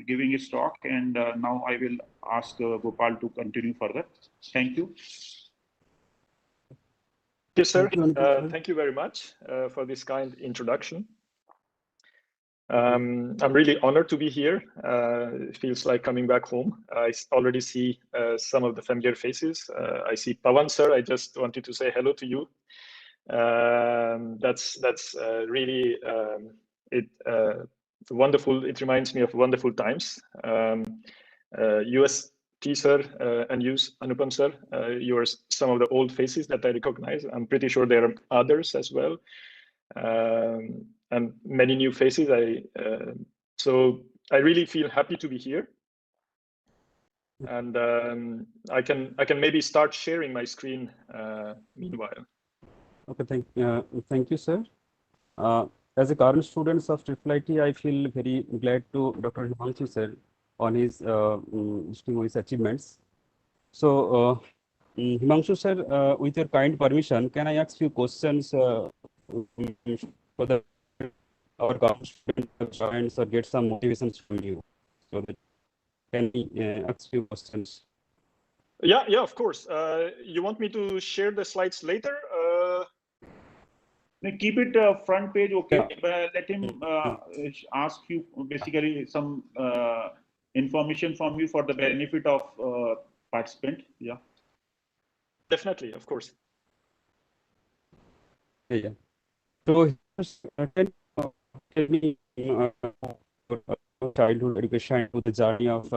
giving his talk, and now I will ask Gopal to continue further. Thank you. Yes, sir. Thank you very much for this kind introduction. I'm really honored to be here. It feels like coming back home. I already see some of the familiar faces. I see Pawan, sir. I just wanted to say hello to you. That's really wonderful. It reminds me of wonderful times. UST, sir, and use Anupam, sir. You are some of the old faces that I recognize. I'm pretty sure there are others as well. And many new faces. So I really feel happy to be here, and I can maybe start sharing my screen meanwhile. Okay, thank you, sir. As a current student of IIIT, I feel very glad to Dr. Himanshu sir on his distinguished achievements. So, Himanshu sir, with your kind permission, can I ask you questions for our current students or get some motivations from you? So that can we ask you questions? Yeah, of course. You want me to share the slides later? Keep it front page, okay. Let him ask you basically some information from you for the benefit of participant. Yeah. Definitely, of course. Yeah. So, can you tell me childhood education to the journey of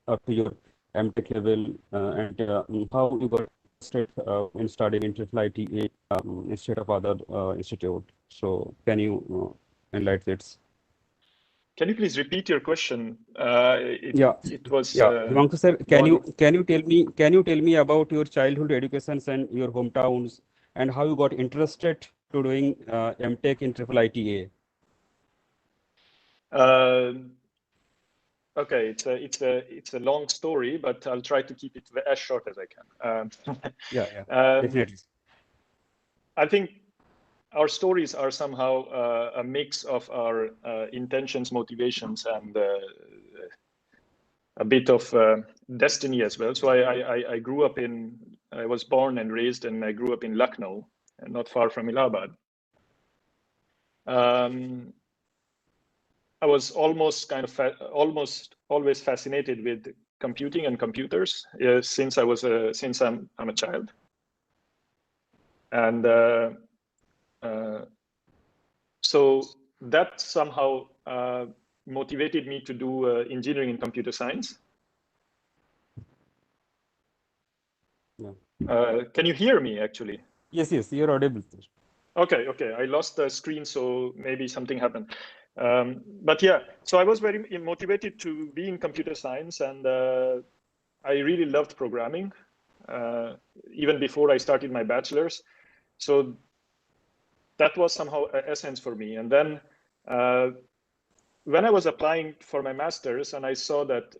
up to your MTech level and how you got started in studying in IIIT instead of other institute. So, can you enlighten it? Can you please repeat your question? It was. Himanshu sir, can you tell me about your childhood educations and your hometowns and how you got interested to doing MTech in IIIT? Okay, it's a long story, but I'll try to keep it as short as I can. Definitely. I think our stories are somehow a mix of our intentions, motivations, and a bit of destiny as well. So I was born and raised, and I grew up in Lucknow, not far from Allahabad. I was almost always fascinated with computing and computers since I'm a child, and so that somehow motivated me to do engineering in computer science. Can you hear me actually? Yes, you're audible. Okay. I lost the screen, so maybe something happened. But yeah, so I was very motivated to be in computer science, and I really loved programming even before I started my bachelor's. So that was somehow an essence for me. And then when I was applying for my master's, and I saw that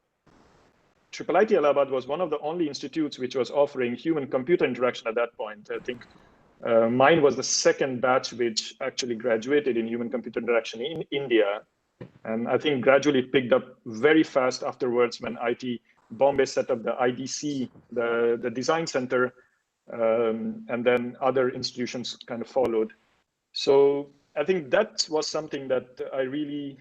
IIIT Allahabad was one of the only institutes which was offering human-computer interaction at that point. I think mine was the second batch which actually graduated in human-computer interaction in India. And I think gradually it picked up very fast afterwards when IT Bombay set up the IDC, the design center, and then other institutions kind of followed. So I think that was something that I really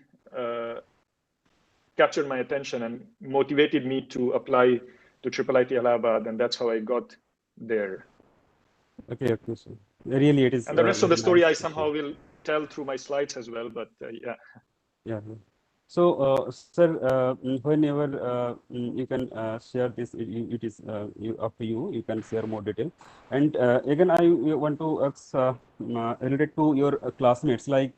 captured my attention and motivated me to apply to IIIT Allahabad, and that's how I got there. Okay, so really it is. And the rest of the story I somehow will tell through my slides as well, but yeah. So, sir, whenever you can share this, it is up to you. You can share more detail. And again, I want to ask related to your classmates, like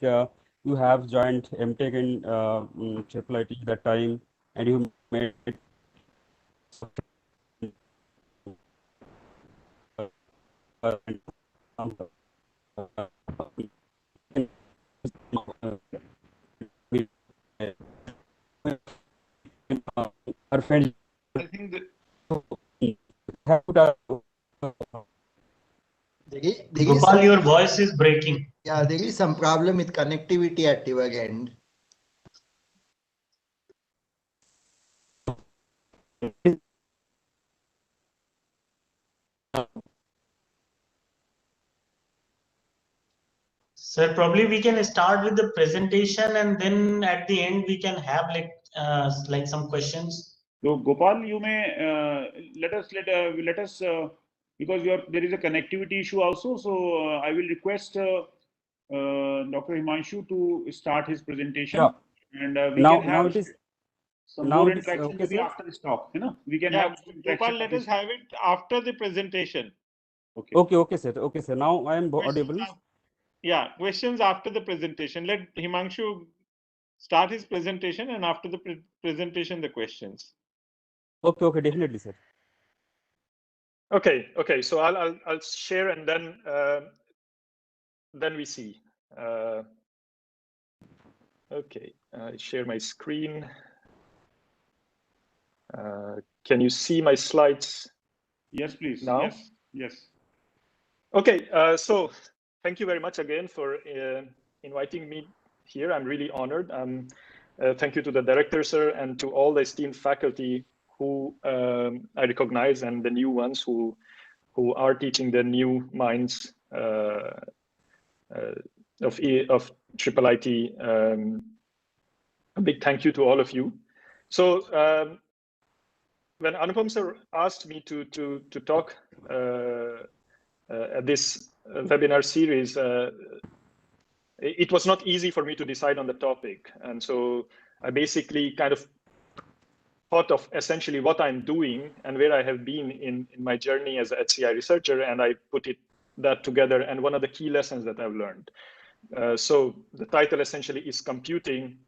you have joined MTech in IIIT that time, and you made our friends. I think that Gopal, your voice is breaking. Yeah, there is some problem with connectivity at your end. Sir, probably we can start with the presentation, and then at the end we can have like some questions. So Gopal, you may let us because there is a connectivity issue also. So I will request Dr. Himanshu to start his presentation, Yeah. and we Now can have it is some now more it is interaction okay, maybe sir. after this talk. You know, we can Yeah, have some interaction. Gopal, let us have it after the presentation. Okay. Okay, sir. Okay, sir. Now I am audible. Yeah, questions after the presentation. Let Himanshu start his presentation, and after the presentation, the questions. Okay, definitely, sir. Okay. So I'll share, and then we see. Okay, I share my screen. Can you see my slides? Yes, please. Now? Yes. Okay, so thank you very much again for inviting me here. I'm really honored. Thank you to the director, sir, and to all the esteemed faculty who I recognize, and the new ones who are teaching the new minds of IIIT. A big thank you to all of you. So when Anupam sir asked me to talk at this webinar series, it was not easy for me to decide on the topic. And so I basically kind of thought of essentially what I'm doing and where I have been in my journey as a HCI researcher, and I put that together, and one of the key lessons that I've learned. So the title essentially is Computing,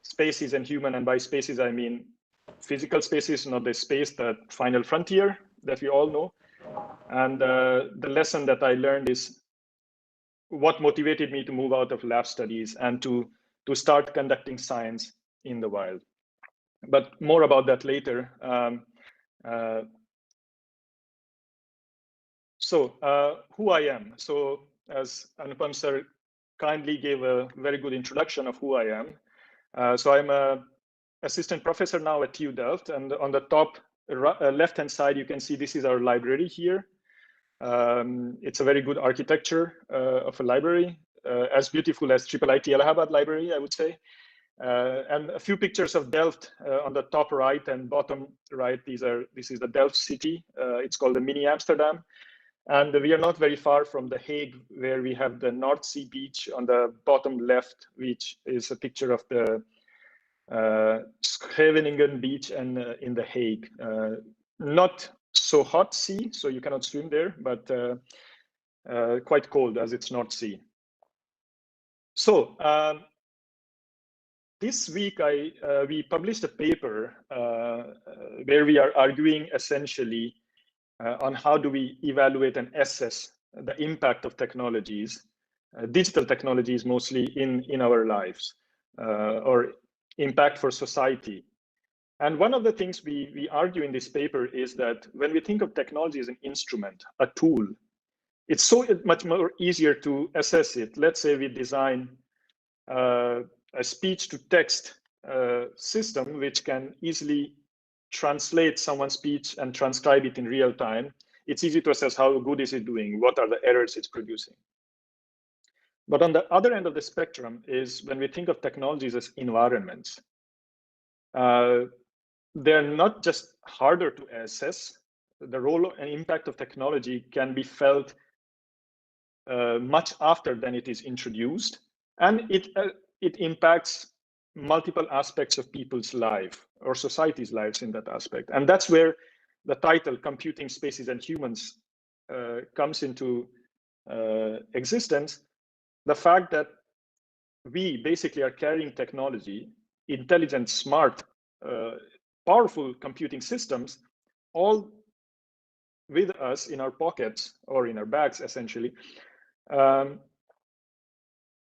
Spaces and Human, and by spaces I mean physical spaces, not the space, the final frontier that we all know. And the lesson that I learned is what motivated me to move out of lab studies and to start conducting science in the wild. But more about that later. So who I am. So as Anupam sir kindly gave a very good introduction of who I am. So I'm a assistant professor now at TU Delft, and on the top left-hand side, you can see this is our library here. It's a very good architecture of a library, as beautiful as IIIT Allahabad library, I would say. And a few pictures of Delft on the top right and bottom right. This is the Delft city. It's called the mini Amsterdam. And we are not very far from The Hague, where we have the North Sea beach on the bottom left, which is a picture of the Scheveningen beach and in The Hague. Not so hot sea, so you cannot swim there, but quite cold as it's North Sea. So this week we published a paper where we are arguing essentially on how do we evaluate and assess the impact of technologies, digital technologies mostly in our lives, or impact for society. And one of the things we argue in this paper is that when we think of technology as an instrument, a tool, it's so much more easier to assess it. Let's say we design a speech-to-text system which can easily translate someone's speech and transcribe it in real time. It's easy to assess how good is it doing, what are the errors it's producing. But on the other end of the spectrum is when we think of technologies as environments. They're not just harder to assess. The role and impact of technology can be felt much after than it is introduced, and it impacts multiple aspects of people's life or society's lives in that aspect. And that's where the title Computing, Spaces and Humans comes into existence. The fact that we basically are carrying technology, intelligent, smart, powerful computing systems, all with us in our pockets or in our bags, essentially.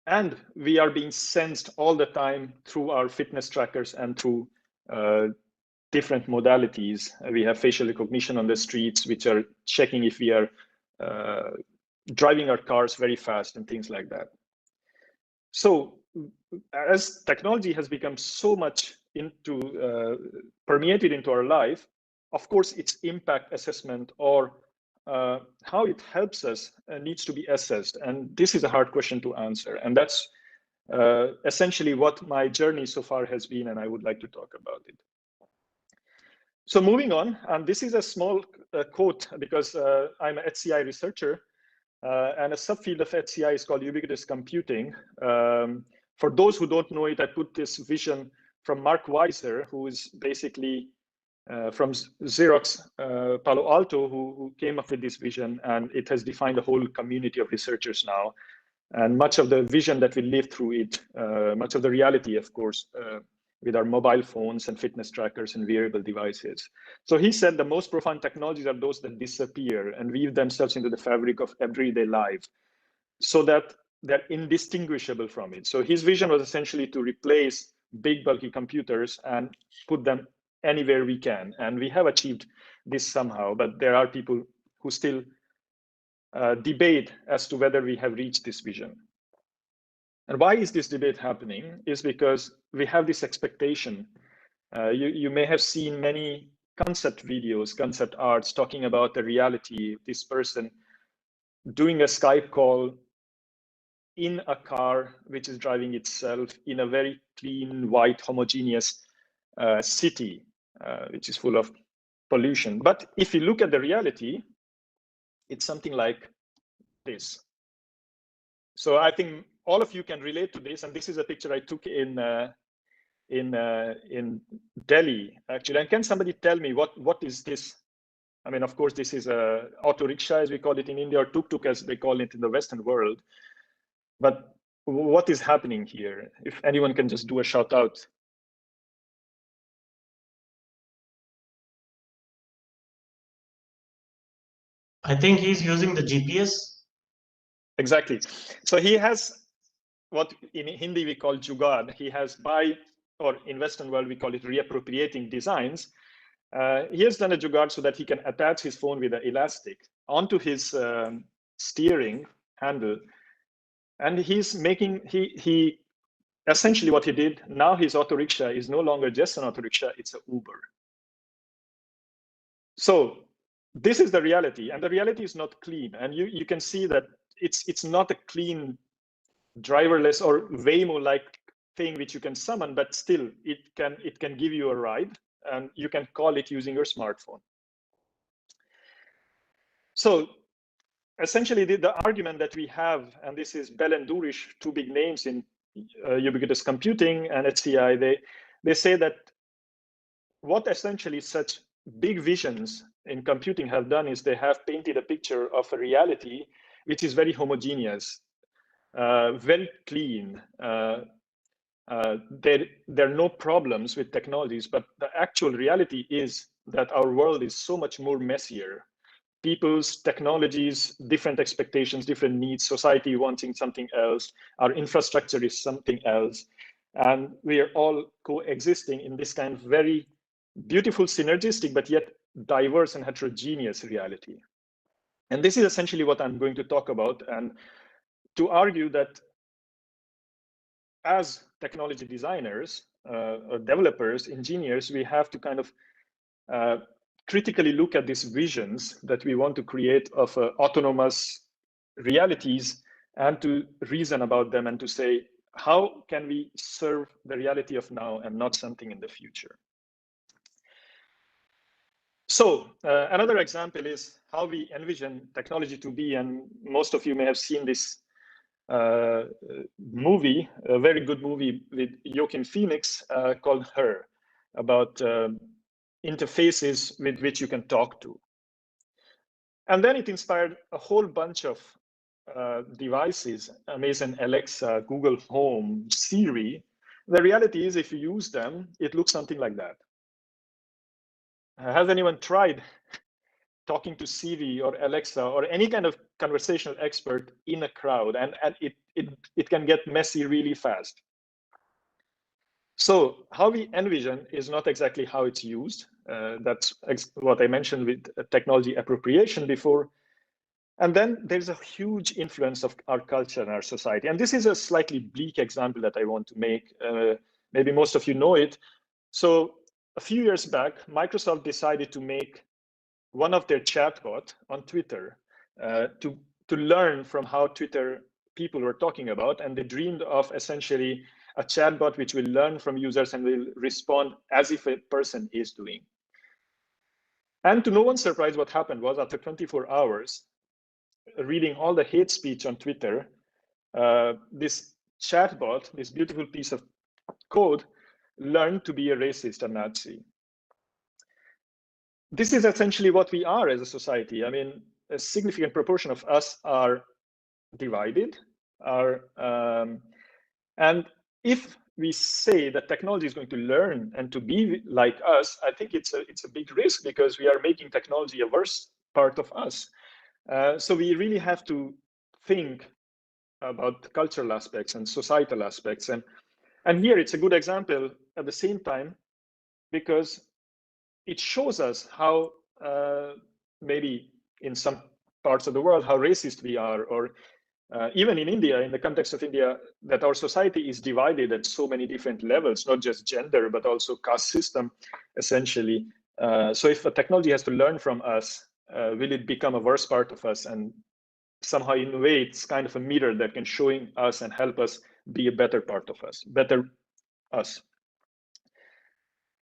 And we are being sensed all the time through our fitness trackers and through different modalities. We have facial recognition on the streets, which are checking if we are driving our cars very fast and things like that. So as technology has become so much permeated into our life, of course, its impact assessment or how it helps us needs to be assessed. And this is a hard question to answer. And that's essentially what my journey so far has been, and I would like to talk about it. So moving on, and this is a small quote because I'm an HCI researcher, and a subfield of HCI is called Ubiquitous Computing. For those who don't know it, I put this vision from Mark Weiser, who is basically from Xerox Palo Alto, who came up with this vision, and it has defined a whole community of researchers now. And much of the vision that we live through it, much of the reality, of course, with our mobile phones and fitness trackers and wearable devices. So he said the most profound technologies are those that disappear and weave themselves into the fabric of everyday life so that they're indistinguishable from it. So his vision was essentially to replace big, bulky computers and put them anywhere we can. And we have achieved this somehow, but there are people who still debate as to whether we have reached this vision. And why is this debate happening? Is because we have this expectation. You may have seen many concept videos, concept arts talking about the reality, this person doing a Skype call in a car which is driving itself in a very clean, white, homogeneous city, which is full of pollution. But if you look at the reality, it's something like this. So I think all of you can relate to this, and this is a picture I took in Delhi, actually. And can somebody tell me what is this? I mean, of course, this is a auto rickshaw, as we call it in India, or tuk-tuk, as they call it in the Western world. But what is happening here? If anyone can just do a shout out. I think he's using the GPS. Exactly. So he has what in Hindi we call jugaad. He has or in Western world we call it reappropriating designs. He has done a jugaad so that he can attach his phone with an elastic onto his steering handle. And he's making, he essentially what he did, now his auto rickshaw is no longer just an auto rickshaw, it's an Uber. So this is the reality, and the reality is not clean. And you can see that it's not a clean driverless or Waymo-like thing which you can summon, but still it can give you a ride, and you can call it using your smartphone. So essentially the argument that we have, and this is Bell and Durish, two big names in ubiquitous computing and HCI, they say that what essentially such big visions in computing have done is they have painted a picture of a reality which is very homogeneous, very clean. There are no problems with technologies, but the actual reality is that our world is so much more messier. People's technologies, different expectations, different needs, society wanting something else, our infrastructure is something else. And we are all coexisting in this kind of very beautiful, synergistic, but yet diverse and heterogeneous reality. And this is essentially what I'm going to talk about, and to argue that as technology designers, or developers, engineers, we have to kind of critically look at these visions that we want to create of autonomous realities and to reason about them and to say, how can we serve the reality of now and not something in the future? So another example is how we envision technology to be, and most of you may have seen this movie, a very good movie with Joaquin Phoenix called Her, about interfaces with which you can talk to. And then it inspired a whole bunch of devices, Amazon Alexa, Google Home, Siri. The reality is if you use them, it looks something like that. Has anyone tried talking to Siri or Alexa or any kind of conversational expert in a crowd? And it can get messy really fast. So how we envision is not exactly how it's used. That's what I mentioned with technology appropriation before. And then there's a huge influence of our culture and our society. And this is a slightly bleak example that I want to make. Maybe most of you know it. So a few years back, Microsoft decided to make one of their chatbot on Twitter to learn from how Twitter people were talking about, and they dreamed of essentially a chatbot which will learn from users and will respond as if a person is doing. And to no one's surprise, what happened was after 24 hours, reading all the hate speech on Twitter, this chatbot, this beautiful piece of code, learned to be a racist, a Nazi. This is essentially what we are as a society. I mean, a significant proportion of us are divided, and if we say that technology is going to learn and to be like us, I think it's a big risk, because we are making technology a worse part of us. So we really have to think about cultural aspects and societal aspects. And here it's a good example at the same time, because it shows us how maybe in some parts of the world, how racist we are, or even in India, in the context of India, that our society is divided at so many different levels, not just gender, but also caste system, essentially. So if a technology has to learn from us, will it become a worse part of us? And somehow, in a way, it's kind of a mirror that can show us and help us be a better part of us, better us.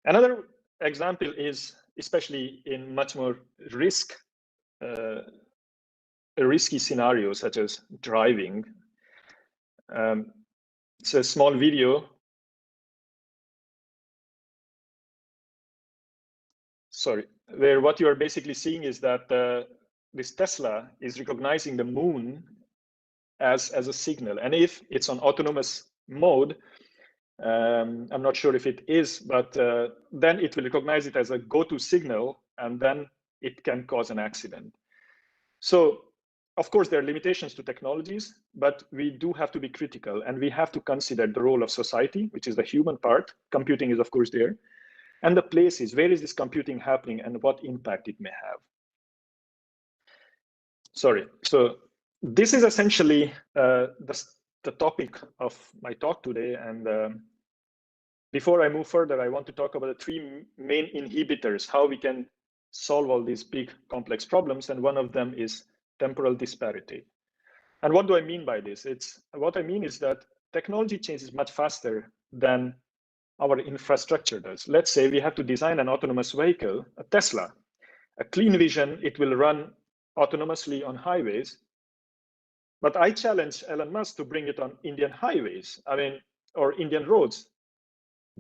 Another example is, especially in much more risky scenarios, such as driving. It's a small video. Sorry, where what you are basically seeing is that this Tesla is recognizing the moon as a signal. And if it's on autonomous mode, I'm not sure if it is, but then it will recognize it as a go-to signal, and then it can cause an accident. So, of course, there are limitations to technologies, but we do have to be critical, and we have to consider the role of society, which is the human part. Computing is, of course, there. And the places, where is this computing happening and what impact it may have? Sorry, so this is essentially the topic of my talk today. And before I move further, I want to talk about the three main inhibitors, how we can solve all these big complex problems. And one of them is temporal disparity. And what do I mean by this? What I mean is that technology changes much faster than our infrastructure does. Let's say we have to design an autonomous vehicle, a Tesla, a clean vision, it will run autonomously on highways. But I challenge Elon Musk to bring it on Indian highways, or Indian roads,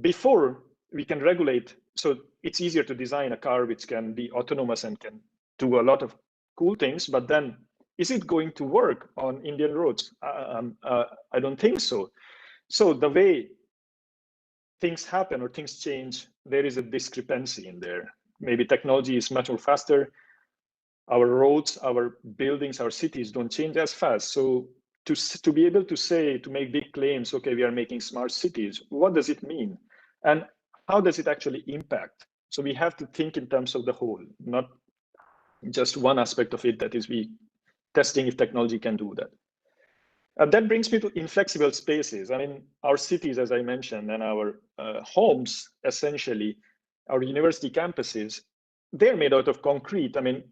before we can regulate. So it's easier to design a car which can be autonomous and can do a lot of cool things, but then is it going to work on Indian roads? I don't think so. So the way things happen or things change, there is a discrepancy in there. Maybe technology is much more faster. Our roads, our buildings, our cities don't change as fast. So to be able to say, to make big claims, okay, we are making smart cities, what does it mean? And how does it actually impact? So we have to think in terms of the whole, not just one aspect of it, that is we testing if technology can do that. That brings me to inflexible spaces. I mean, our cities, as I mentioned, and our homes, essentially, our university campuses, they're made out of concrete. I mean,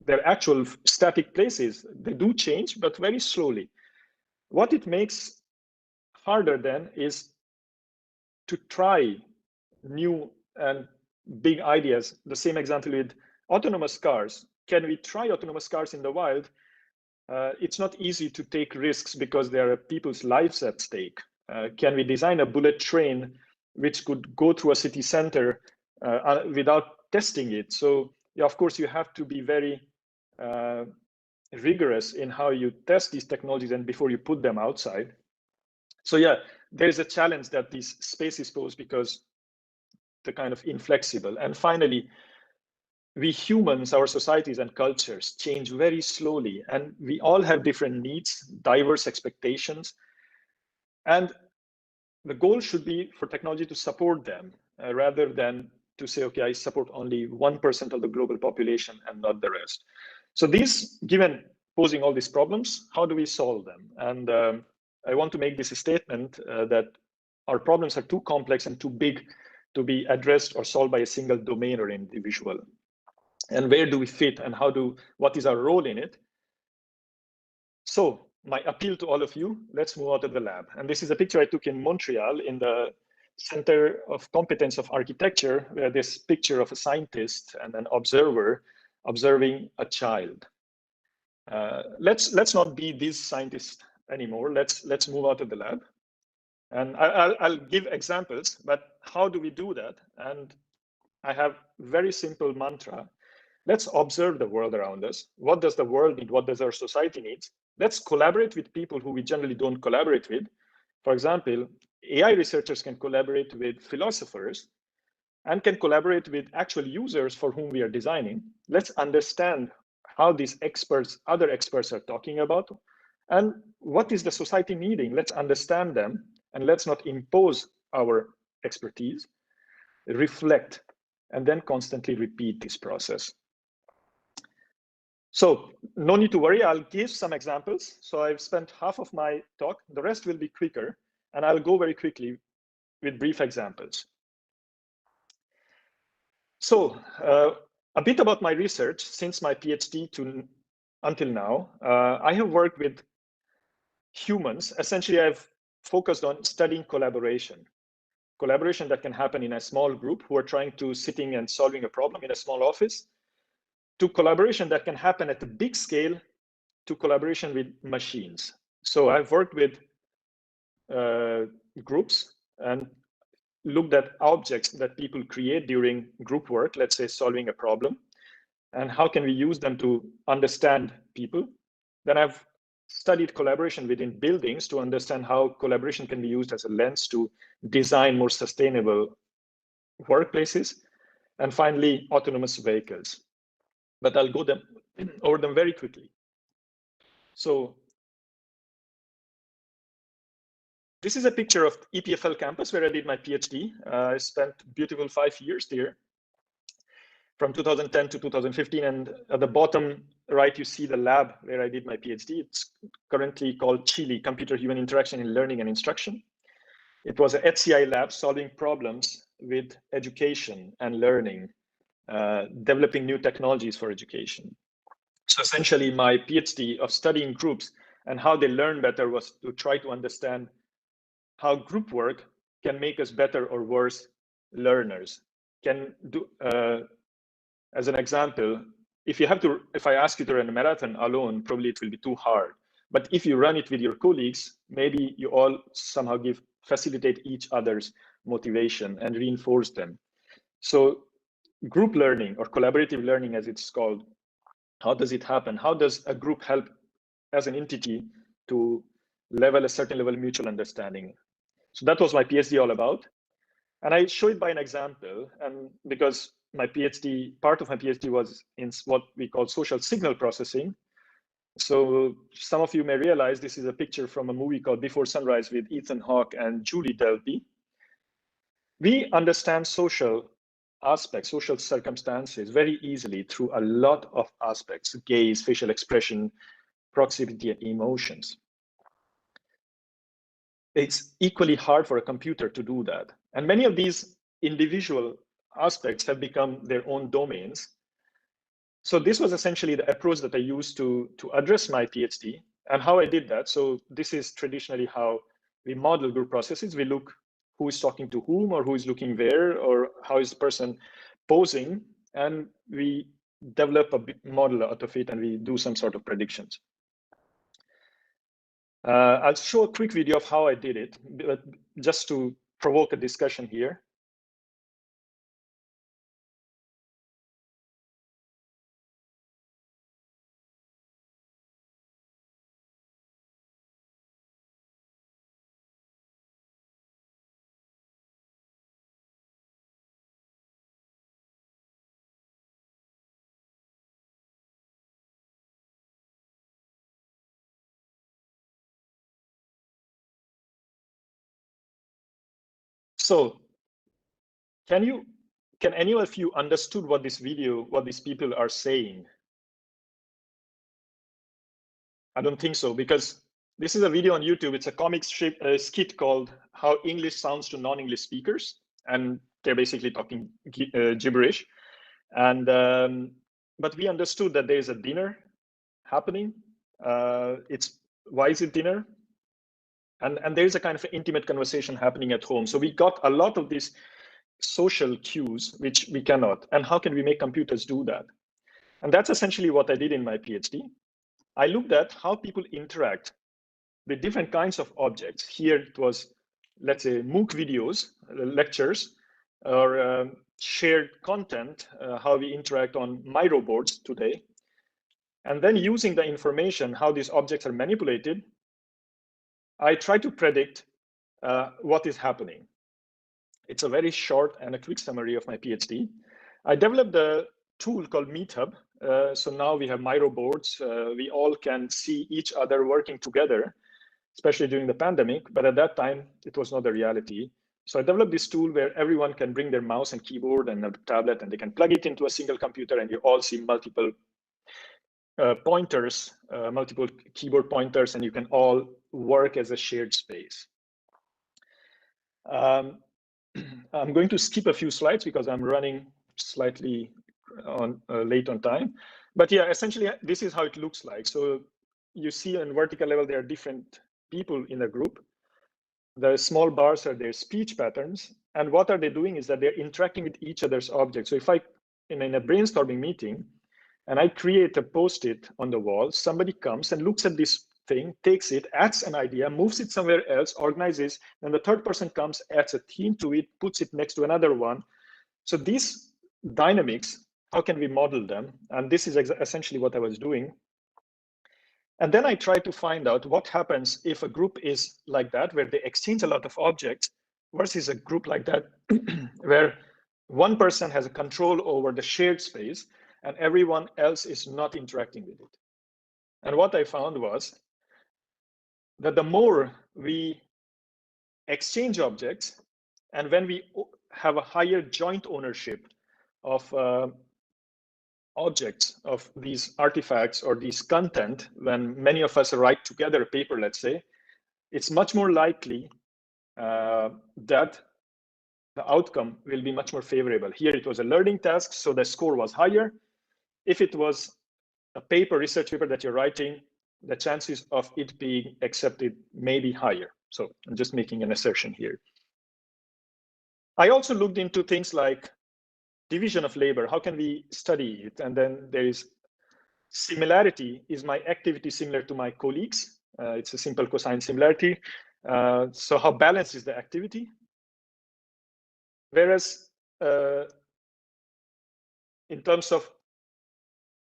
they're actual static places. They do change, but very slowly. What it makes harder then is to try new and big ideas. The same example with autonomous cars. Can we try autonomous cars in the wild? It's not easy to take risks because there are people's lives at stake. Can we design a bullet train which could go through a city center without testing it? So, yeah, of course, you have to be very rigorous in how you test these technologies and before you put them outside. So, yeah, there's a challenge that these spaces pose because they're kind of inflexible. And finally, we humans, our societies and cultures change very slowly, and we all have different needs, diverse expectations. And the goal should be for technology to support them rather than to say, okay, I support only 1% of the global population and not the rest. So these, given posing all these problems, how do we solve them? And I want to make this a statement that our problems are too complex and too big to be addressed or solved by a single domain or individual? And where do we fit, and what is our role in it? So my appeal to all of you, let's move out of the lab. And this is a picture I took in Montreal in the Center of Competence of Architecture, where this picture of a scientist and an observer observing a child. Let's not be these scientists anymore. Let's move out of the lab. And I'll give examples, but how do we do that? And I have very simple mantra. Let's observe the world around us. What does the world need? What does our society need? Let's collaborate with people who we generally don't collaborate with. For example, AI researchers can collaborate with philosophers and can collaborate with actual users for whom we are designing. Let's understand how these experts, other experts are talking about, and what is the society needing. Let's understand them, and let's not impose our expertise, reflect, and then constantly repeat this process. So no need to worry, I'll give some examples. So I've spent half of my talk, the rest will be quicker, and I'll go very quickly with brief examples. So a bit about my research since my PhD until now. I have worked with humans. Essentially, I've focused on studying collaboration that can happen in a small group who are trying to sitting and solving a problem in a small office, to collaboration that can happen at a big scale, to collaboration with machines. So I've worked with groups and looked at objects that people create during group work, let's say solving a problem, and how can we use them to understand people. Then I've studied collaboration within buildings to understand how collaboration can be used as a lens to design more sustainable workplaces. And finally, autonomous vehicles. But I'll go over them very quickly. So this is a picture of EPFL campus where I did my PhD. I spent beautiful 5 years there from 2010 to 2015. And at the bottom right, you see the lab where I did my PhD. It's currently called CHILI, Computer Human Interaction in Learning and Instruction. It was a HCI lab solving problems with education and learning, developing new technologies for education. So essentially my PhD of studying groups and how they learn better was to try to understand how group work can make us better or worse learners. Can do, as an example, if I ask you to run a marathon alone, probably it will be too hard. But if you run it with your colleagues, maybe you all somehow facilitate each other's motivation and reinforce them. So group learning or collaborative learning, as it's called, how does it happen? How does a group help as an entity to level a certain level of mutual understanding? So that was my PhD all about. And I show it by an example. And because my PhD, part of my PhD was in what we call social signal processing. So some of you may realize this is a picture from a movie called Before Sunrise with Ethan Hawke and Julie Delpy. We understand social aspects, social circumstances very easily through a lot of aspects: gaze, facial expression, proximity, and emotions. It's equally hard for a computer to do that. And many of these individual aspects have become their own domains. So this was essentially the approach that I used to address my PhD and how I did that. So this is traditionally how we model group processes. We look who is talking to whom, or who is looking where, or how is the person posing, and we develop a model out of it and we do some sort of predictions. I'll show a quick video of how I did it, but just to provoke a discussion here. So can any of you understood what this video, what these people are saying? I don't think so, because this is a video on YouTube. It's a comic strip skit called How English Sounds to Non-English Speakers. And they're basically talking gibberish. And but we understood that there is a dinner happening. Why is it dinner? And there's a kind of intimate conversation happening at home. So we got a lot of these social cues, which we cannot. And how can we make computers do that? And that's essentially what I did in my PhD. I looked at how people interact with different kinds of objects. Here it was, let's say, MOOC videos, lectures, or shared content, how we interact on Miro boards today. And then using the information, how these objects are manipulated, I try to predict what is happening. It's a very short and a quick summary of my PhD. I developed a tool called MeetHub. So now we have Miro boards. We all can see each other working together, especially during the pandemic. But at that time, it was not a reality. So I developed this tool where everyone can bring their mouse and keyboard and a tablet, and they can plug it into a single computer, and you all see multiple pointers, multiple keyboard pointers, and you can all work as a shared space. I'm going to skip a few slides because I'm running slightly late on time. But yeah, essentially, this is how it looks like. So you see on vertical level, there are different people in a group. The small bars are their speech patterns. And what are they doing is that they're interacting with each other's objects. So if in a brainstorming meeting, and I create a Post-it on the wall, somebody comes and looks at this thing, takes it, adds an idea, moves it somewhere else, organizes, then the third person comes, adds a theme to it, puts it next to another one. So these dynamics, how can we model them? And this is essentially what I was doing. And then I try to find out what happens if a group is like that, where they exchange a lot of objects, versus a group like that, where one person has a control over the shared space and everyone else is not interacting with it. And what I found was that the more we exchange objects, and when we have a higher joint ownership of objects, of these artifacts or these content, when many of us write together a paper, let's say, it's much more likely that the outcome will be much more favorable. Here it was a learning task, so the score was higher. If it was a paper, research paper that you're writing, the chances of it being accepted may be higher. So I'm just making an assertion here. I also looked into things like division of labor. How can we study it? And then there is similarity. Is my activity similar to my colleagues? It's a simple cosine similarity. So how balanced is the activity? Whereas in terms of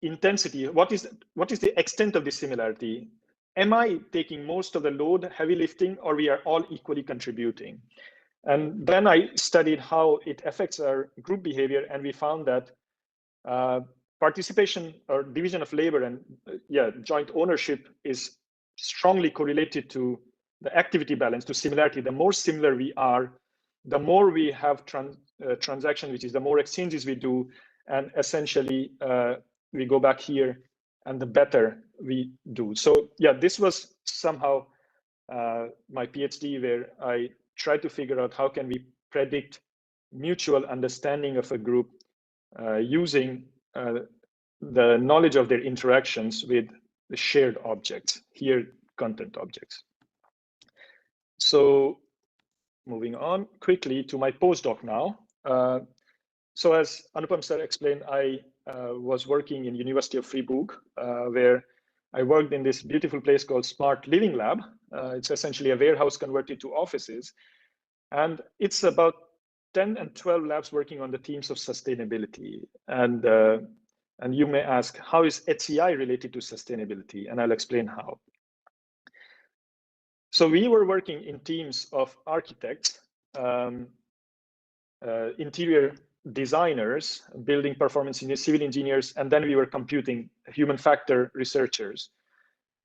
intensity, what is the extent of this similarity? Am I taking most of the load, heavy lifting, or we are all equally contributing? And then I studied how it affects our group behavior, and we found that participation or division of labor and joint ownership is strongly correlated to the activity balance, to similarity. The more similar we are, the more we have transaction, which is the more exchanges we do, and essentially we go back here, and the better we do. So yeah, this was somehow my PhD, where I tried to figure out how can we predict mutual understanding of a group using the knowledge of their interactions with the shared objects, here content objects. So moving on quickly to my postdoc now. So as Anupam sir explained, I was working in University of Fribourg, where I worked in this beautiful place called Smart Living Lab. It's essentially a warehouse converted to offices. And it's about 10 and 12 labs working on the themes of sustainability. And you may ask, how is HCI related to sustainability? And I'll explain how. So we were working in teams of architects, interior designers, building performance engineers, civil engineers, and then we were computing human factor researchers.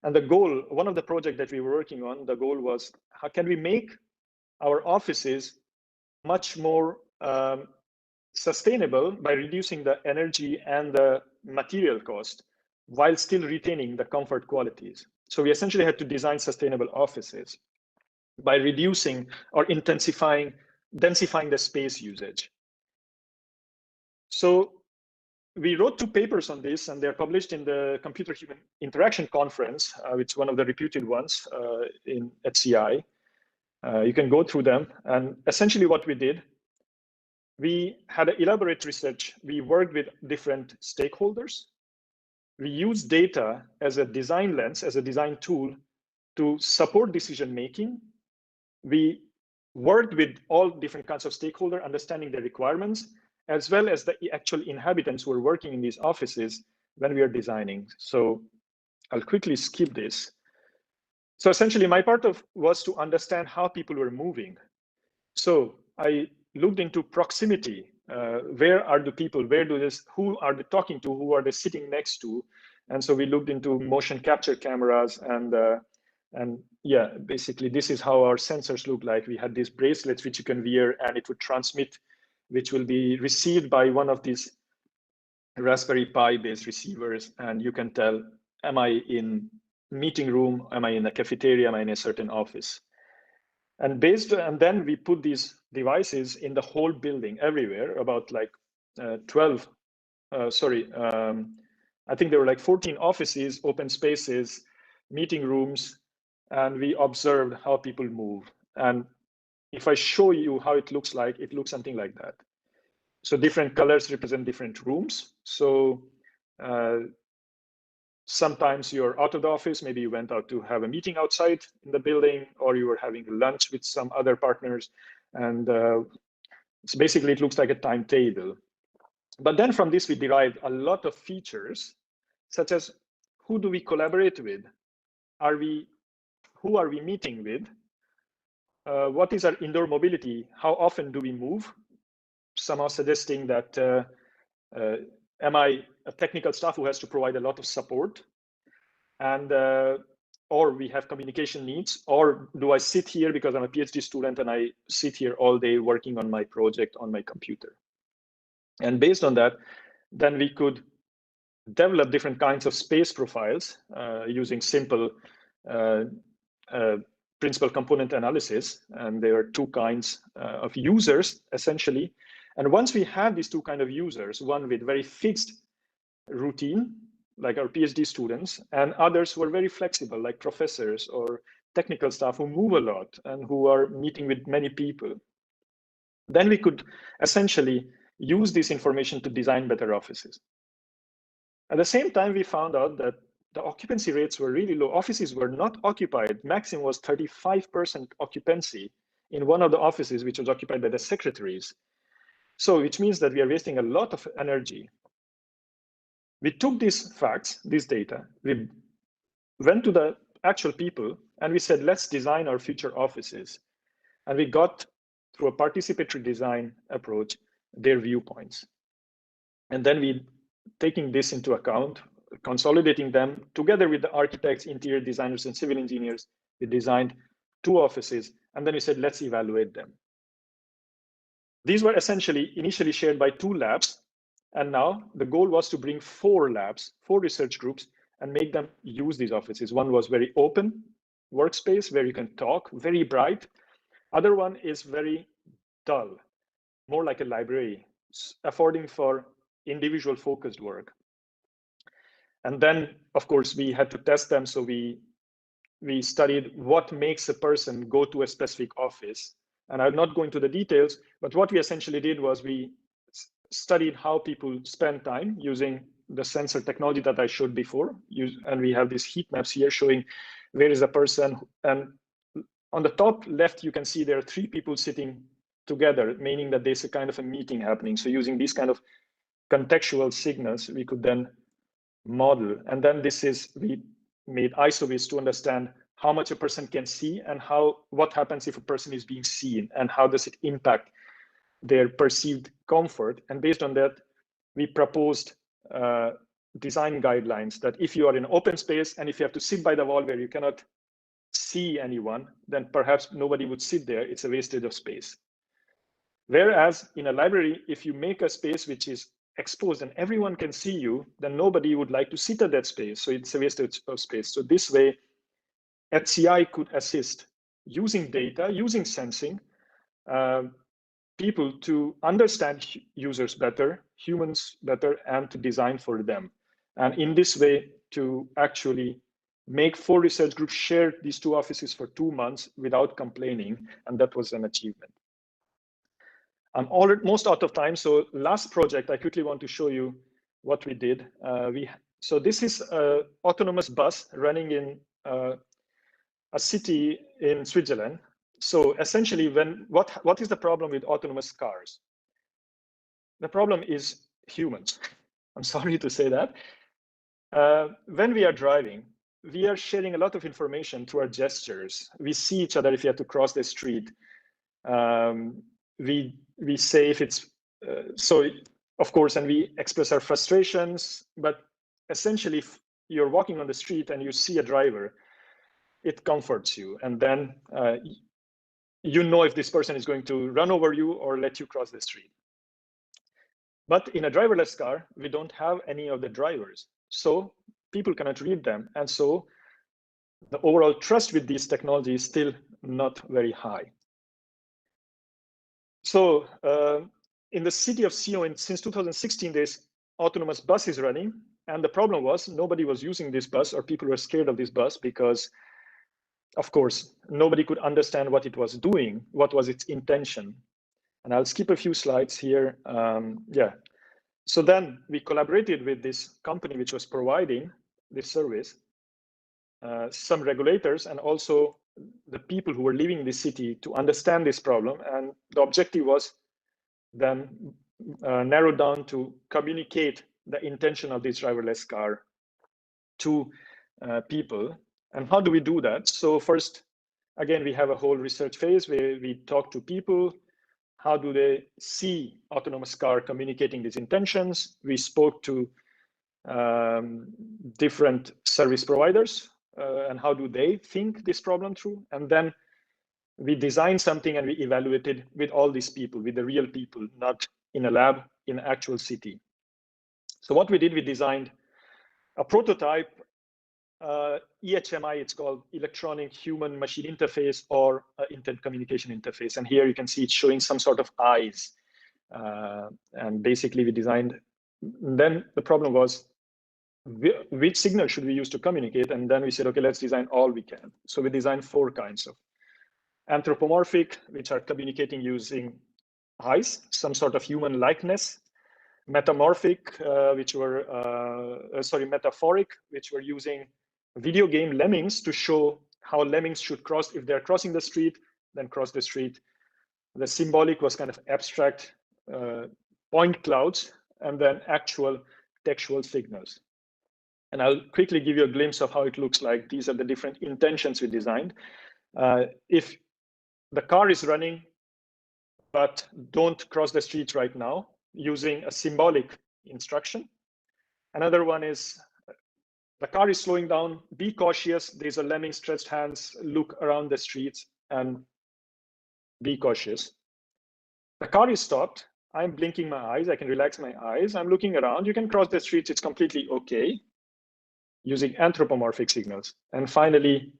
And the goal, one of the projects that we were working on, the goal was, how can we make our offices much more sustainable by reducing the energy and the material cost while still retaining the comfort qualities. So we essentially had to design sustainable offices by reducing or densifying the space usage. So we wrote 2 papers on this, and they're published in the Computer-Human Interaction Conference, which is one of the reputed ones at CI. You can go through them. And essentially what we did, we had an elaborate research. We worked with different stakeholders. We used data as a design lens, as a design tool to support decision-making. We worked with all different kinds of stakeholders, understanding their requirements, as well as the actual inhabitants who are working in these offices when we are designing. So I'll quickly skip this. So essentially my part was to understand how people were moving. So I looked into proximity. Where are the people? Who are they talking to? Who are they sitting next to? And so we looked into motion capture cameras, and yeah, basically this is how our sensors look like. We had these bracelets which you can wear, and it would transmit, which will be received by one of these Raspberry Pi based receivers, and you can tell, am I in meeting room? Am I in a cafeteria? Am I in a certain office? And then we put these devices in the whole building, everywhere, about like 12, I think there were like 14 offices, open spaces, meeting rooms, and we observed how people move. And if I show you how it looks like, it looks something like that. So different colors represent different rooms. So sometimes you're out of the office, maybe you went out to have a meeting outside in the building, or you were having lunch with some other partners. And so basically it looks like a timetable. But then from this, we derived a lot of features, such as who do we collaborate with? Who are we meeting with? What is our indoor mobility? How often do we move? Somehow suggesting that am I a technical staff who has to provide a lot of support, and or we have communication needs, or do I sit here because I'm a PhD student and I sit here all day working on my project on my computer? And based on that, then we could develop different kinds of space profiles using simple principal component analysis. And there are 2 kinds of users, essentially. And once we have these 2 kinds of users, one with very fixed routine, like our PhD students, and others who are very flexible, like professors or technical staff who move a lot and who are meeting with many people, then we could essentially use this information to design better offices. At the same time, we found out that the occupancy rates were really low. Offices were not occupied. Maximum was 35% occupancy in one of the offices, which was occupied by the secretaries. So which means that we are wasting a lot of energy. We took these facts, this data, we went to the actual people, and we said, let's design our future offices. And we got, through a participatory design approach, their viewpoints. And then we, taking this into account, consolidating them together with the architects, interior designers, and civil engineers, we designed 2 offices, and then we said, let's evaluate them. These were essentially initially shared by 2 labs, and now the goal was to bring 4 labs, 4 research groups, and make them use these offices. One was very open workspace where you can talk, very bright. Other one is very dull, more like a library, affording for individual focused work. And then, of course, we had to test them. So we studied what makes a person go to a specific office. And I'll not go into the details, but what we essentially did was we studied how people spend time using the sensor technology that I showed before. And we have these heat maps here showing where is a person. And on the top left, you can see there are 3 people sitting together, meaning that there's a kind of a meeting happening. So using these kind of contextual signals, we could then model. And then we made Isovists to understand how much a person can see and what happens if a person is being seen and how does it impact their perceived comfort. And based on that, we proposed design guidelines that if you are in open space and if you have to sit by the wall where you cannot see anyone, then perhaps nobody would sit there. It's a wastage of space. Whereas in a library, if you make a space which is exposed and everyone can see you, then nobody would like to sit at that space. So it's a wastage of space. So this way, HCI could assist using data, using sensing, people to understand users better, humans better, and to design for them. And in this way, to actually make 4 research groups share these 2 offices for 2 months without complaining, and that was an achievement. I'm almost out of time, so last project, I quickly want to show you what we did. So this is an autonomous bus running in a city in Switzerland. So essentially, what is the problem with autonomous cars? The problem is humans. I'm sorry to say that. When we are driving, we are sharing a lot of information through our gestures. We see each other if you have to cross the street. We say if it's of course, and we express our frustrations. But essentially, if you're walking on the street and you see a driver, it comforts you, and then you know if this person is going to run over you or let you cross the street. But in a driverless car, we don't have any of the drivers, so people cannot read them, and so the overall trust with these technologies is still not very high. So in the city of Sion, since 2016, there's autonomous buses running, and the problem was nobody was using this bus, or people were scared of this bus because, of course, nobody could understand what it was doing, what was its intention. And I'll skip a few slides here. Yeah. So then we collaborated with this company which was providing this service, some regulators, and also the people who were living in the city to understand this problem. And the objective was then narrowed down to communicate the intention of this driverless car to people. And how do we do that? So first, again, we have a whole research phase where we talk to people. How do they see autonomous car communicating these intentions? We spoke to different service providers and how do they think this problem through? And then we designed something and we evaluated with all these people, with the real people, not in a lab, in an actual city. So what we did, we designed a prototype, EHMI, it's called Electronic Human Machine Interface, or Intent Communication Interface. And here you can see it's showing some sort of eyes. And basically we designed, then the problem was, which signal should we use to communicate? And then we said, okay, let's design all we can. So we designed 4 kinds of anthropomorphic, which are communicating using eyes, some sort of human likeness, metamorphic, metaphoric, which were using video game lemmings to show how lemmings should cross. If they're crossing the street, then cross the street. The symbolic was kind of abstract point clouds, and then actual textual signals. And I'll quickly give you a glimpse of how it looks like. These are the different intentions we designed. If the car is running, but don't cross the street right now, using a symbolic instruction. Another one is the car is slowing down, be cautious. There's a lemming, stretched hands, look around the streets and be cautious. The car is stopped. I'm blinking my eyes. I can relax my eyes. I'm looking around. You can cross the streets. It's completely okay, using anthropomorphic signals. And finally,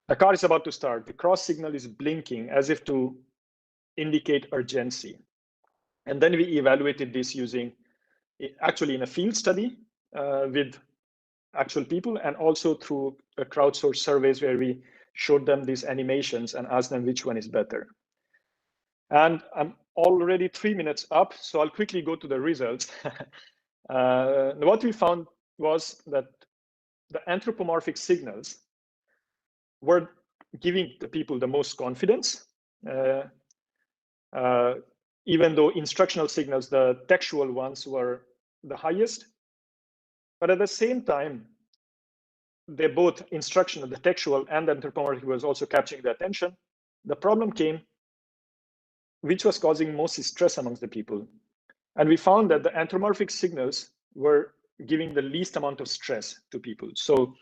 the car is about to start. The cross signal is blinking as if to indicate urgency. And then we evaluated this using, actually in a field study with actual people, and also through a crowdsourced surveys where we showed them these animations and asked them which one is better. And I'm already 3 minutes up, so I'll quickly go to the results. What we found was that the anthropomorphic signals were giving the people the most confidence, even though instructional signals, the textual ones, were the highest. But at the same time, they both instructional, the textual and the anthropomorphic, was also capturing the attention. The problem came, which was causing most stress amongst the people. And we found that the anthropomorphic signals were giving the least amount of stress to people. So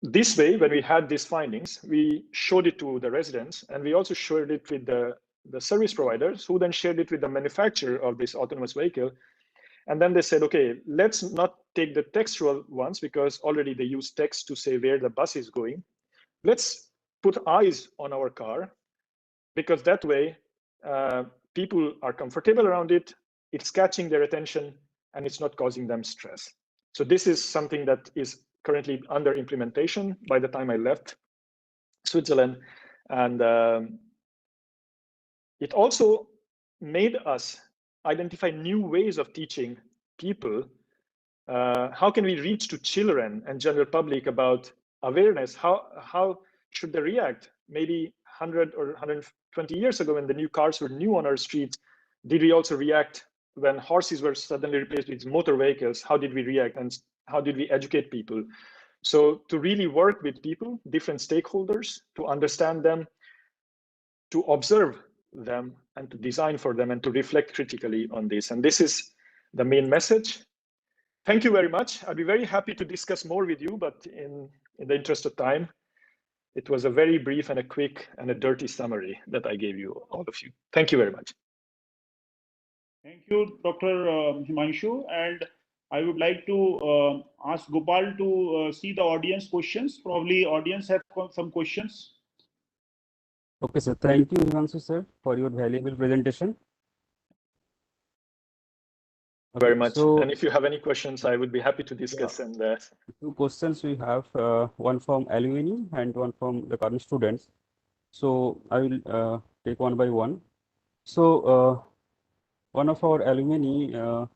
this way, when we had these findings, we showed it to the residents, and we also shared it with the service providers, who then shared it with the manufacturer of this autonomous vehicle. And then they said, okay, let's not take the textual ones, because already they use text to say where the bus is going. Let's put eyes on our car, because that way people are comfortable around it, it's catching their attention, and it's not causing them stress. So this is something that is currently under implementation by the time I left Switzerland. And it also made us identify new ways of teaching people. How can we reach to children and general public about awareness? How should they react? Maybe 100 or 120 years ago, when the new cars were new on our streets, did we also react when horses were suddenly replaced with motor vehicles? How did we react, and how did we educate people? So to really work with people, different stakeholders, to understand them, to observe them, and to design for them, and to reflect critically on this. And this is the main message. Thank you very much. I'd be very happy to discuss more with you, but in the interest of time, it was a very brief and a quick and a dirty summary that I gave you, all of you. Thank you very much. Thank you, Dr. Himanshu. And I would like to ask Gopal to see the audience questions. Probably audience have some questions. Okay, sir. Thank you, Himanshu, sir, for your valuable presentation. Okay, Very much. so, and if you have any questions, I would be happy to discuss. Yeah. And 2 questions we have, one from alumni and one from the current students. So I will take one by one. So one of our alumni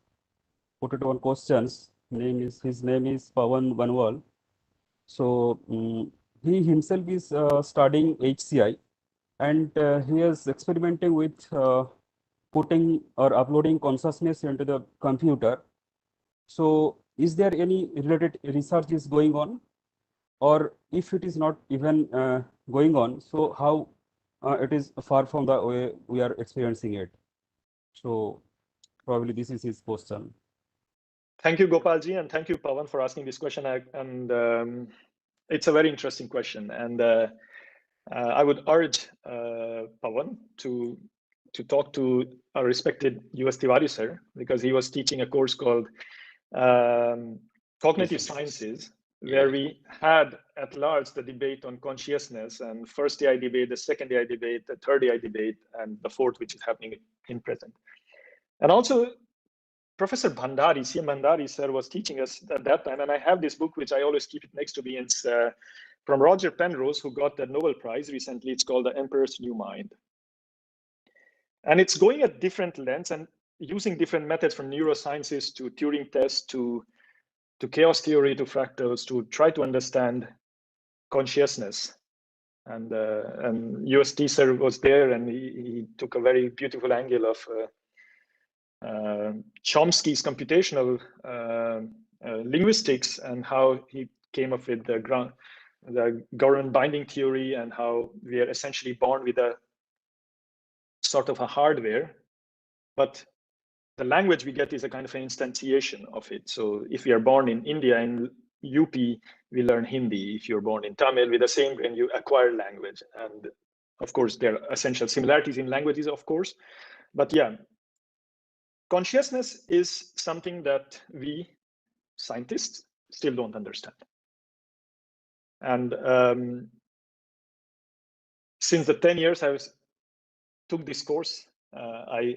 put it one questions. His name is Pawan Banwal. So he himself is studying HCI, and he is experimenting with putting or uploading consciousness into the computer. So is there any related research is going on, or if it is not even going on, so how it is far from the way we are experiencing it? So probably this is his question. thank you, Gopalji, and thank you, Pawan, for asking this question. It's a very interesting question. And I would urge Pawan to talk to our respected US Tiwari sir, because he was teaching a course called Cognitive Sciences, where we had at large the debate on consciousness, and first AI debate, the second AI debate, the third AI debate, and the fourth, which is happening in present. And also, Professor Bhandari, CM Bhandari sir, was teaching us at that time, and I have this book, which I always keep it next to me. It's from Roger Penrose, who got the Nobel Prize recently. It's called The Emperor's New Mind. And it's going at different lengths and using different methods, from neurosciences to Turing tests to chaos theory to fractals, to try to understand consciousness. And UST sir was there, and he took a very beautiful angle of Chomsky's computational linguistics, and how he came up with the government binding theory, and how we are essentially born with a sort of a hardware, but the language we get is a kind of an instantiation of it. So if we are born in India, in UP, we learn Hindi. If you're born in Tamil, with the same brain, you acquire language. And of course, there are essential similarities in languages, of course. But yeah, consciousness is something that we scientists still don't understand. And since the 10 years I took this course, I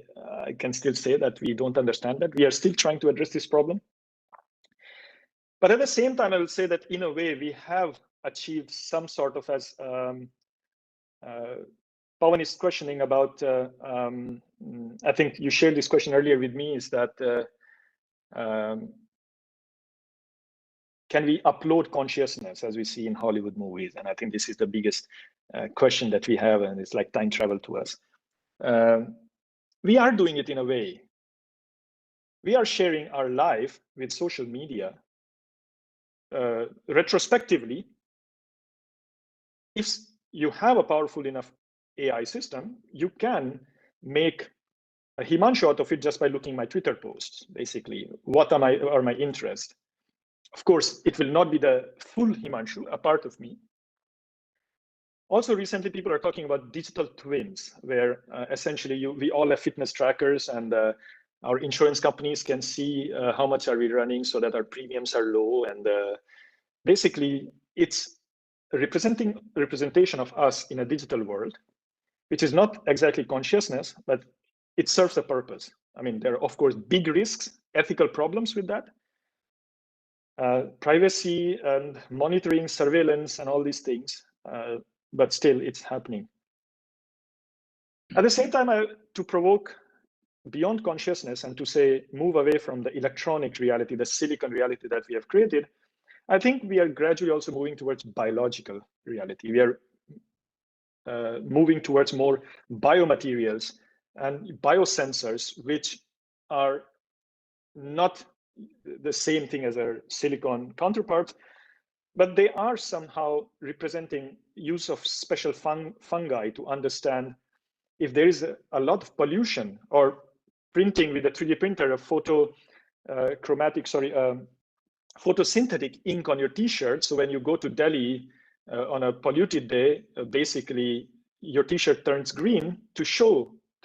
can still say that we don't understand that. We are still trying to address this problem. But at the same time, I will say that in a way, we have achieved some sort of, as Pawan is questioning about, I think you shared this question earlier with me, is that can we upload consciousness as we see in Hollywood movies? And I think this is the biggest question that we have, and it's like time travel to us. We are doing it in a way. We are sharing our life with social media. Retrospectively, if you have a powerful enough AI system, you can make a Himanshu out of it just by looking at my Twitter posts, basically. What are my interests? Of course, it will not be the full Himanshu, a part of me. Also, recently, people are talking about digital twins, where essentially we all have fitness trackers, and our insurance companies can see how much are we running so that our premiums are low. And basically, it's a representation of us in a digital world, which is not exactly consciousness, but it serves a purpose. I mean, there are, of course, big risks, ethical problems with that. Privacy and monitoring, surveillance, and all these things, but still it's happening. At the same time, to provoke beyond consciousness and to say, move away from the electronic reality, the silicon reality that we have created, I think we are gradually also moving towards biological reality. We are moving towards more biomaterials and biosensors, which are not the same thing as our silicon counterparts, but they are somehow representing use of special fungi to understand if there is a lot of pollution, or printing with a 3D printer of photosynthetic ink on your t-shirt. So when you go to Delhi on a polluted day, basically your t-shirt turns green to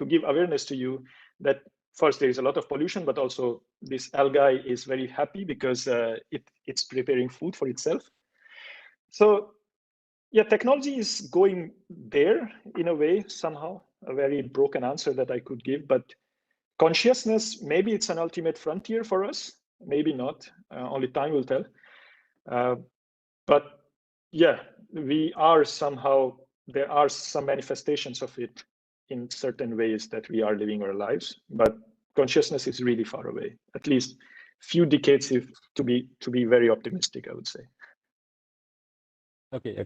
give awareness to you that first there is a lot of pollution, but also this algae is very happy because it's preparing food for itself. So yeah, technology is going there in a way, somehow, a very broken answer that I could give, but consciousness, maybe it's an ultimate frontier for us, maybe not, only time will tell. But yeah, we are somehow, there are some manifestations of it in certain ways that we are living our lives, but consciousness is really far away, at least few decades to be very optimistic, I would say. Okay,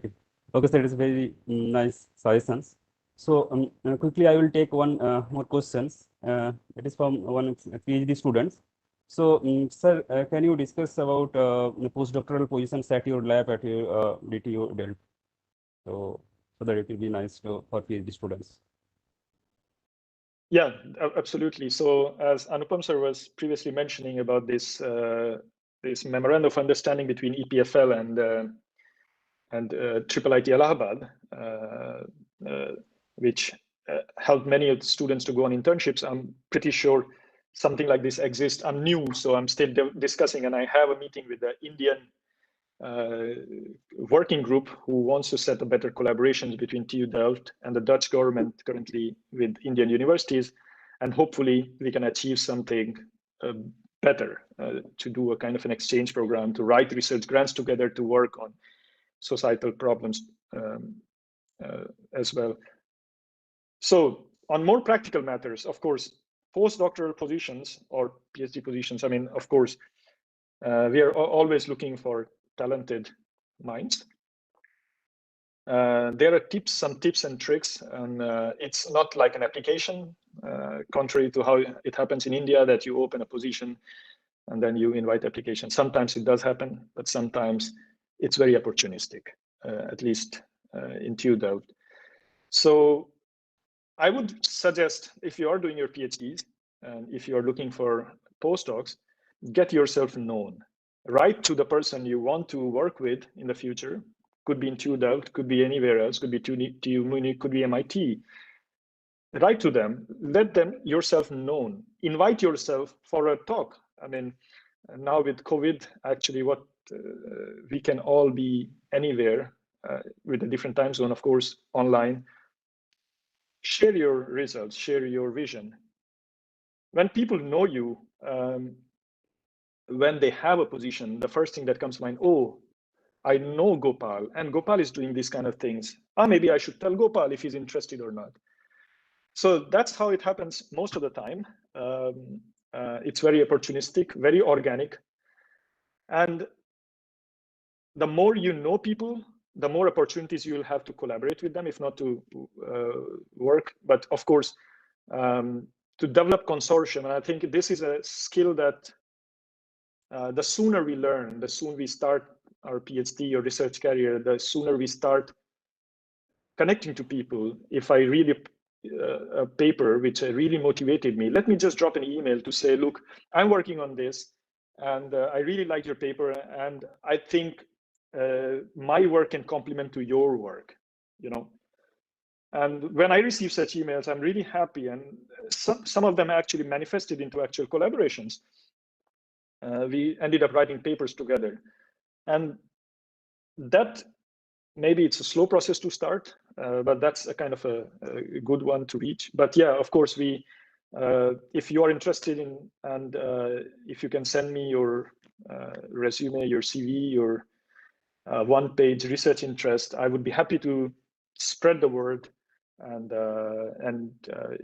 so it is very nice suggestions. So quickly, I will take one more questions. It is from one PhD students. So, sir, can you discuss about the postdoctoral positions at your lab at your DTU Delft? So that it will be nice for PhD students. Yeah, absolutely. So as Anupam sir was previously mentioning about this this memorandum of understanding between EPFL and IIIT Allahabad, which helped many of the students to go on internships. I'm pretty sure something like this exists. I'm new, so I'm still discussing, and I have a meeting with the Indian working group who wants to set up better collaborations between TU Delft and the Dutch government currently with Indian universities, and hopefully we can achieve something better to do a kind of an exchange program, to write research grants together, to work on societal problems as well. So on more practical matters, of course, postdoctoral positions or PhD positions, I mean, of course, we are always looking for talented minds. There are some tips and tricks, and it's not like an application, contrary to how it happens in India, that you open a position and then you invite applications. Sometimes it does happen, but sometimes it's very opportunistic, at least in TU Delft. So I would suggest, if you are doing your PhDs and if you are looking for postdocs, get yourself known. Write to the person you want to work with in the future. Could be in TU Delft, could be anywhere else, could be TU Munich, could be MIT. Write to them, let them yourself known. Invite yourself for a talk. I mean, now with COVID, actually, what we can all be anywhere with a different time zone, of course, online. Share your results, share your vision. When people know you, when they have a position, the first thing that comes to mind, oh, I know Gopal, and Gopal is doing these kind of things. Maybe I should tell Gopal if he's interested or not. So that's how it happens most of the time. It's very opportunistic, very organic. And the more you know people, the more opportunities you will have to collaborate with them, if not to work. But of course, to develop consortium, and I think this is a skill that the sooner we learn, the sooner we start our PhD or research career, the sooner we start connecting to people. If I read a paper which really motivated me, let me just drop an email to say, look, I'm working on this, and I really like your paper, and I think my work can complement to your work, you know. And when I receive such emails, I'm really happy, and some of them actually manifested into actual collaborations. We ended up writing papers together, and that maybe it's a slow process to start, but that's a kind of a good one to reach. But yeah, of course, we if you are interested in, and if you can send me your resume, your CV, your one-page research interest, I would be happy to spread the word. And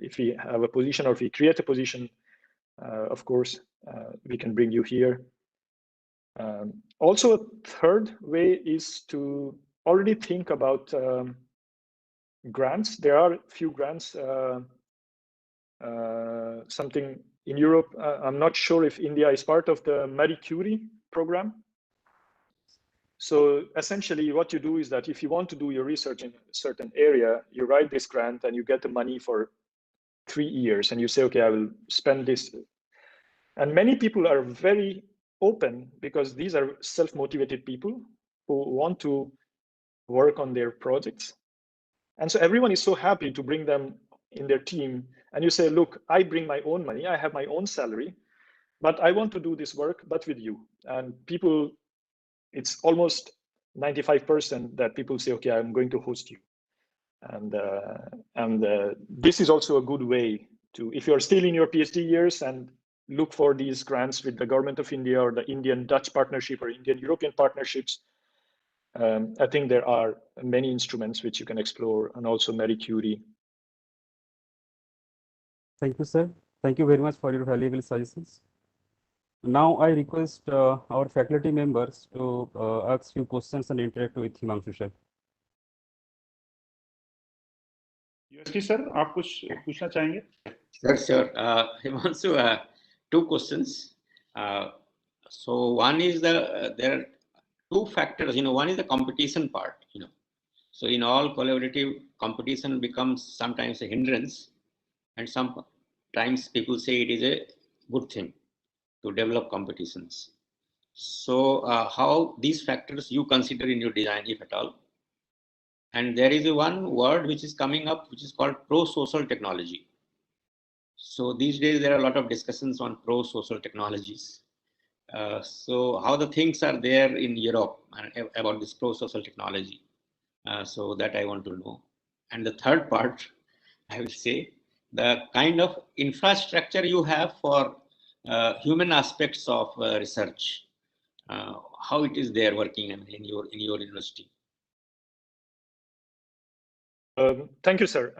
if we have a position, or if we create a position, of course, we can bring you here. Also, a third way is to already think about grants. There are a few grants, something in Europe. I'm not sure if India is part of the Marie Curie program. So essentially what you do is that if you want to do your research in a certain area, you write this grant and you get the money for 3 years, and you say, okay, I will spend this. And many people are very open, because these are self-motivated people who want to work on their projects. And so everyone is so happy to bring them in their team. And you say, look, I bring my own money, I have my own salary, but I want to do this work, but with you. And people, it's almost 95% that people say, okay, I'm going to host you. And this is also a good way to, if you're still in your PhD years, and look for these grants with the government of India, or the Indian-Dutch partnership, or Indian-European partnerships. I think there are many instruments which you can explore, and also Marie Curie. Thank you, sir. Thank you very much for your valuable suggestions. Now I request our faculty members to ask few questions and interact with Himanshu sir. UST sir, आप कुछ पूछना चाहेंगे? Sure. Himanshu, 2 questions. So one is there are 2 factors. One is the competition part. So in all collaborative, competition becomes sometimes a hindrance, and sometimes people say it is a good thing to develop competitions. So how these factors you consider in your design, if at all? And there is one word which is coming up, which is called pro-social technology. So these days there are a lot of discussions on pro-social technologies. So how the things are there in Europe about this pro-social technology? So that I want to know. And the third part, I will say, the kind of infrastructure you have for human aspects of research, how it is there working in your university. Thank you, sir.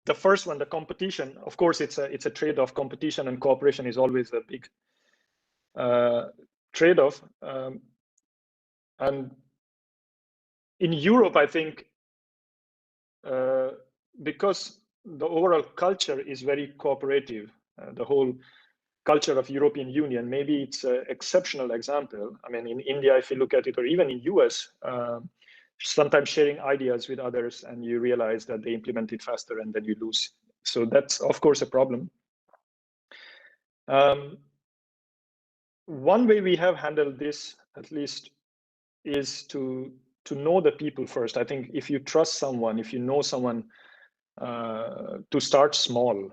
The first one, the competition, of course, it's a trade-off. Competition and cooperation is always a big trade-off. And in Europe, I think, because the overall culture is very cooperative, the whole culture of European Union, maybe it's an exceptional example. I mean, in India, if you look at it, or even in US, sometimes sharing ideas with others, and you realize that they implement it faster, and then you lose. So that's, of course, a problem. One way we have handled this, at least, is to know the people first. I think if you trust someone, if you know someone, to start small.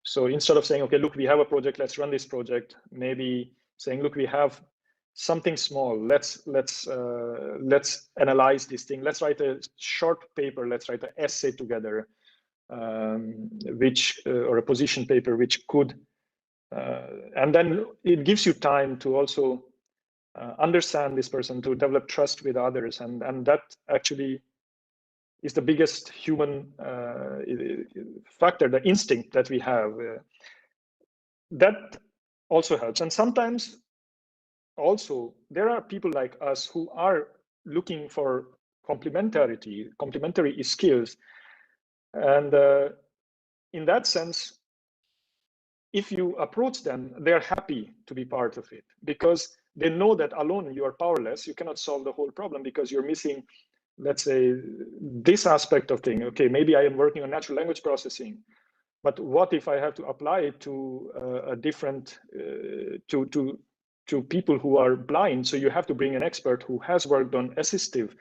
So instead of saying, okay, look, we have a project, let's run this project, maybe saying, look, we have something small, let's analyze this thing, let's write a short paper, let's write an essay together, or a position paper, which could, and then it gives you time to also understand this person, to develop trust with others, and that actually is the biggest human factor, the instinct that we have. That also helps. And sometimes also there are people like us who are looking for complementary skills. And in that sense, if you approach them, they're happy to be part of it, because they know that alone you are powerless. You cannot solve the whole problem because you're missing, let's say, this aspect of thing. Okay, maybe I am working on natural language processing, but what if I have to apply it to a different, to people who are blind? So you have to bring an expert who has worked on assistive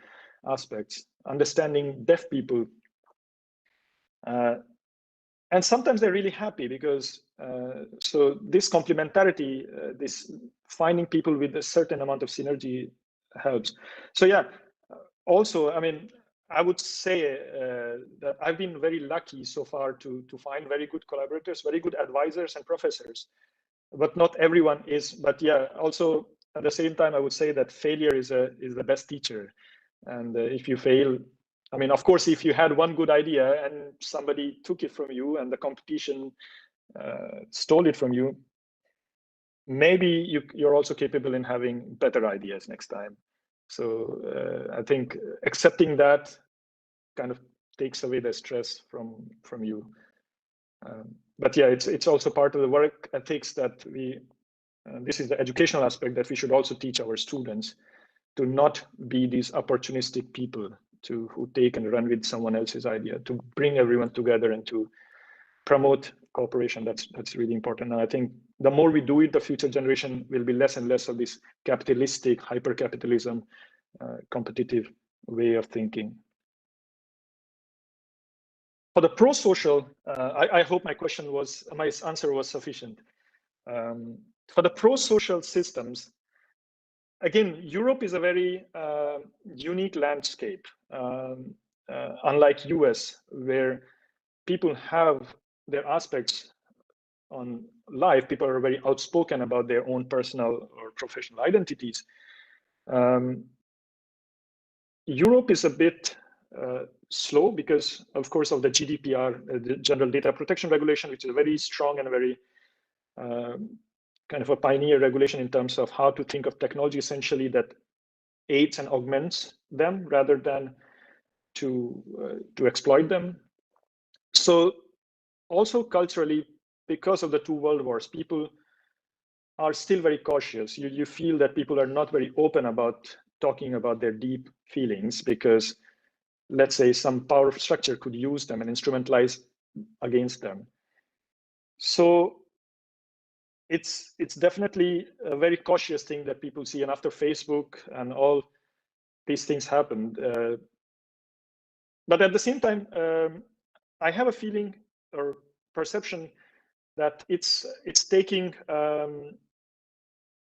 aspects, understanding deaf people. And sometimes they're really happy because, so this complementarity, this finding people with a certain amount of synergy helps. So yeah, also, I mean, I would say that I've been very lucky so far to find very good collaborators, very good advisors and professors, but not everyone is. But yeah, also at the same time, I would say that failure is the best teacher. And if you fail, I mean, of course, if you had one good idea and somebody took it from you and the competition stole it from you, maybe you're also capable in having better ideas next time. So I think accepting that kind of takes away the stress from you. But yeah, it's also part of the work ethics that we, this is the educational aspect that we should also teach our students, to not be these opportunistic people who take and run with someone else's idea, to bring everyone together and to promote cooperation. That's really important. And I think the more we do it, the future generation will be less and less of this capitalistic, hyper-capitalism, competitive way of thinking. For the pro-social, I hope my answer was sufficient. For the pro-social systems, again, Europe is a very unique landscape, unlike US, where people have their aspects on life. People are very outspoken about their own personal or professional identities. Europe is a bit slow because, of course, of the GDPR, the General Data Protection Regulation, which is a very strong and very kind of a pioneer regulation in terms of how to think of technology essentially that aids and augments them rather than to exploit them. So also culturally, because of the two world wars, people are still very cautious. You feel that people are not very open about talking about their deep feelings because, let's say, some power structure could use them and instrumentalize against them. So it's definitely a very cautious thing that people see. And after Facebook and all these things happened, but at the same time, I have a feeling or perception that it's taking a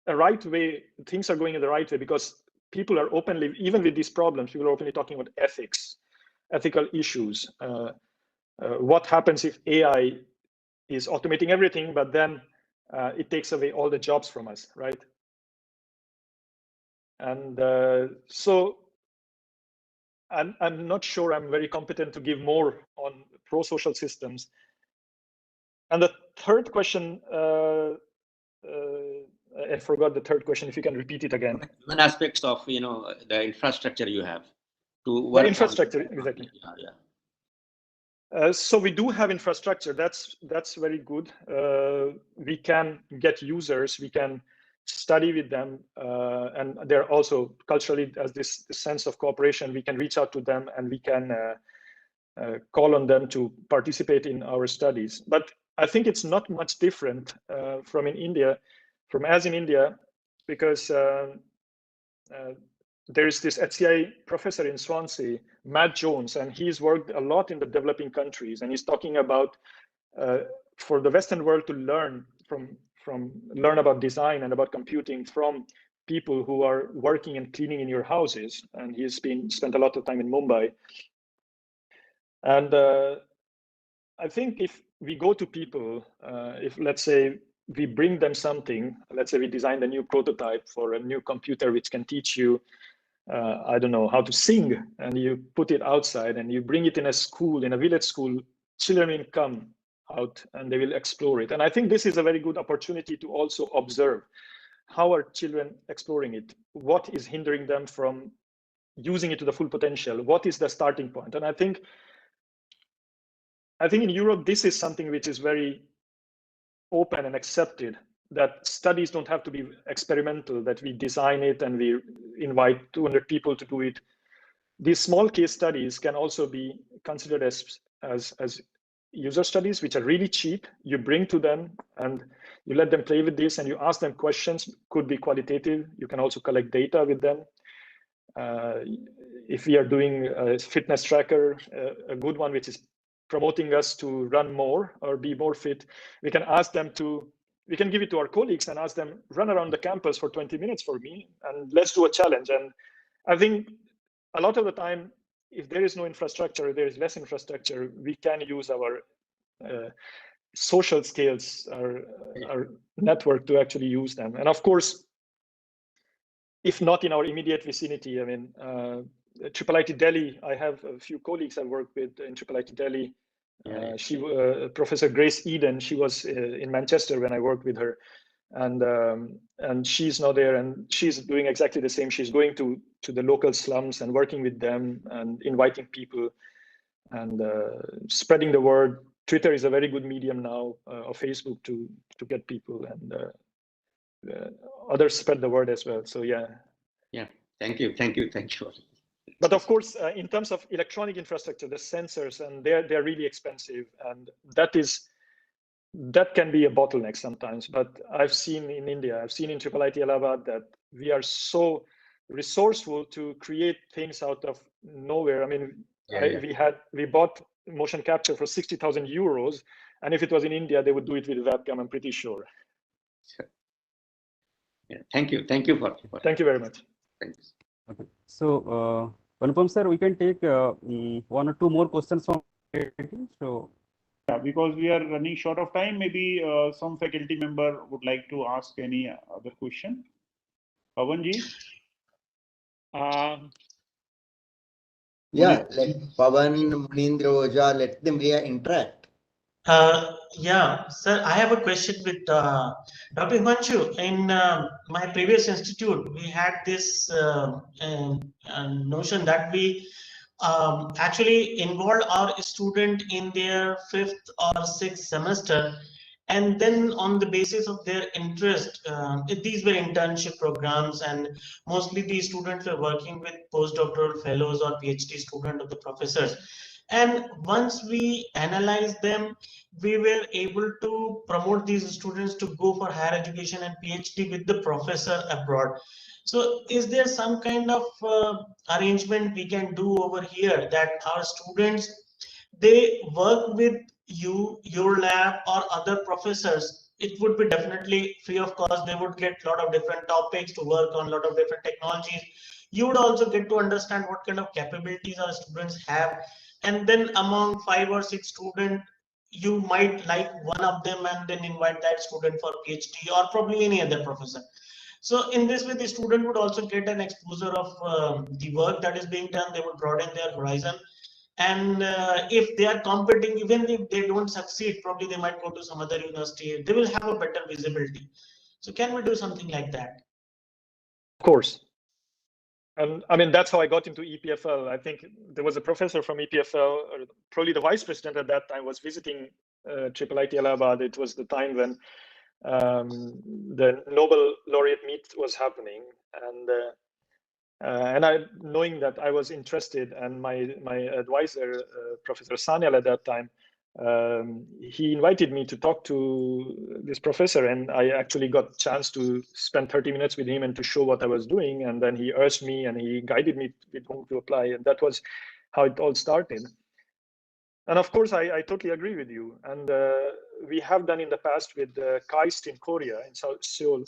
right way. Things are going in the right way because people are openly, even with these problems, people are openly talking about ethics, ethical issues. What happens if AI is automating everything, but then it takes away all the jobs from us, right? And so I'm not sure I'm very competent to give more on pro-social systems. And the third question, I forgot the third question. If you can repeat it again. One aspects of the infrastructure you have to work. The infrastructure, exactly. Yeah. So we do have infrastructure. That's very good. We can get users. We can study with them, and they're also culturally as this sense of cooperation. We can reach out to them and we can call on them to participate in our studies. But I think it's not much different from in India, because there is this HCI professor in Swansea, Matt Jones, and he's worked a lot in the developing countries, and he's talking about for the Western world to learn about design and about computing from people who are working and cleaning in your houses. And he's spent a lot of time in Mumbai. And I think if we go to people, if let's say we bring them something, let's say we designed a new prototype for a new computer which can teach you, I don't know, how to sing, and you put it outside and you bring it in a school, in a village school, children will come out and they will explore it. And I think this is a very good opportunity to also observe how are children exploring it, what is hindering them from using it to the full potential, what is the starting point. And I think in Europe, this is something which is very open and accepted, that studies don't have to be experimental, that we design it and we invite 200 people to do it. These small case studies can also be considered as user studies, which are really cheap. You bring to them and you let them play with this and you ask them questions, could be qualitative. You can also collect data with them. If we are doing a fitness tracker, a good one, which is promoting us to run more or be more fit, we can ask them we can give it to our colleagues and ask them, run around the campus for 20 minutes for me and let's do a challenge. And I think a lot of the time if there is no infrastructure, there is less infrastructure, we can use our social scales, our network to actually use them. And of course, if not in our immediate vicinity, I mean, IIIT Delhi, I have a few colleagues I work with in IIIT Delhi. Professor Grace Eden, she was in Manchester when I worked with her. And she's now there, and she's doing exactly the same. She's going to the local slums and working with them and inviting people and spreading the word. Twitter is a very good medium now, or Facebook to get people, and others spread the word as well. So yeah. Yeah. Thank you. But of course, in terms of electronic infrastructure, the sensors, and they're really expensive, and that can be a bottleneck sometimes. But I've seen in India, I've seen in IIIT Allahabad that we are so resourceful to create things out of nowhere. I mean, we bought motion capture for 60,000 euros, and if it was in India, they would do it with a webcam, I'm pretty sure. Sure. Yeah. Thank you for Thank you very much. Thanks. Okay. So, Anupam sir, we can take one or two more questions from. So. Yeah, because we are running short of time, maybe some faculty member would like to ask any other question. Pavanji? Yeah, let Pavan, Munindra, Oja, let them interact. Yeah, sir, I have a question with Dr. Himanshu. In my previous institute, we had this notion that we actually involved our student in their 5th or 6th semester, and then on the basis of their interest, these were internship programs, and mostly these students were working with postdoctoral fellows or PhD student of the professors. And once we analyzed them, we were able to promote these students to go for higher education and PhD with the professor abroad. So is there some kind of arrangement we can do over here that our students, they work with you, your lab, or other professors? It would be definitely free of cost. They would get a lot of different topics to work on, a lot of different technologies. You would also get to understand what kind of capabilities our students have. And then among 5 or 6 students, you might like one of them and then invite that student for PhD or probably any other professor. So in this way, the student would also get an exposure of the work that is being done. They would broaden their horizon. And if they are competing, even if they don't succeed, probably they might go to some other university. They will have a better visibility. So can we do something like that? Of course. And I mean, that's how I got into EPFL. I think there was a professor from EPFL, or probably the vice president at that time, was visiting IIIT Allahabad. It was the time when the Nobel laureate meet was happening, and I, knowing that I was interested, and my advisor, Professor Sanyal at that time, he invited me to talk to this professor, and I actually got a chance to spend 30 minutes with him and to show what I was doing. And then he urged me and he guided me with whom to apply, and that was how it all started. And of course, I totally agree with you. And we have done in the past with KAIST in Korea, in Seoul,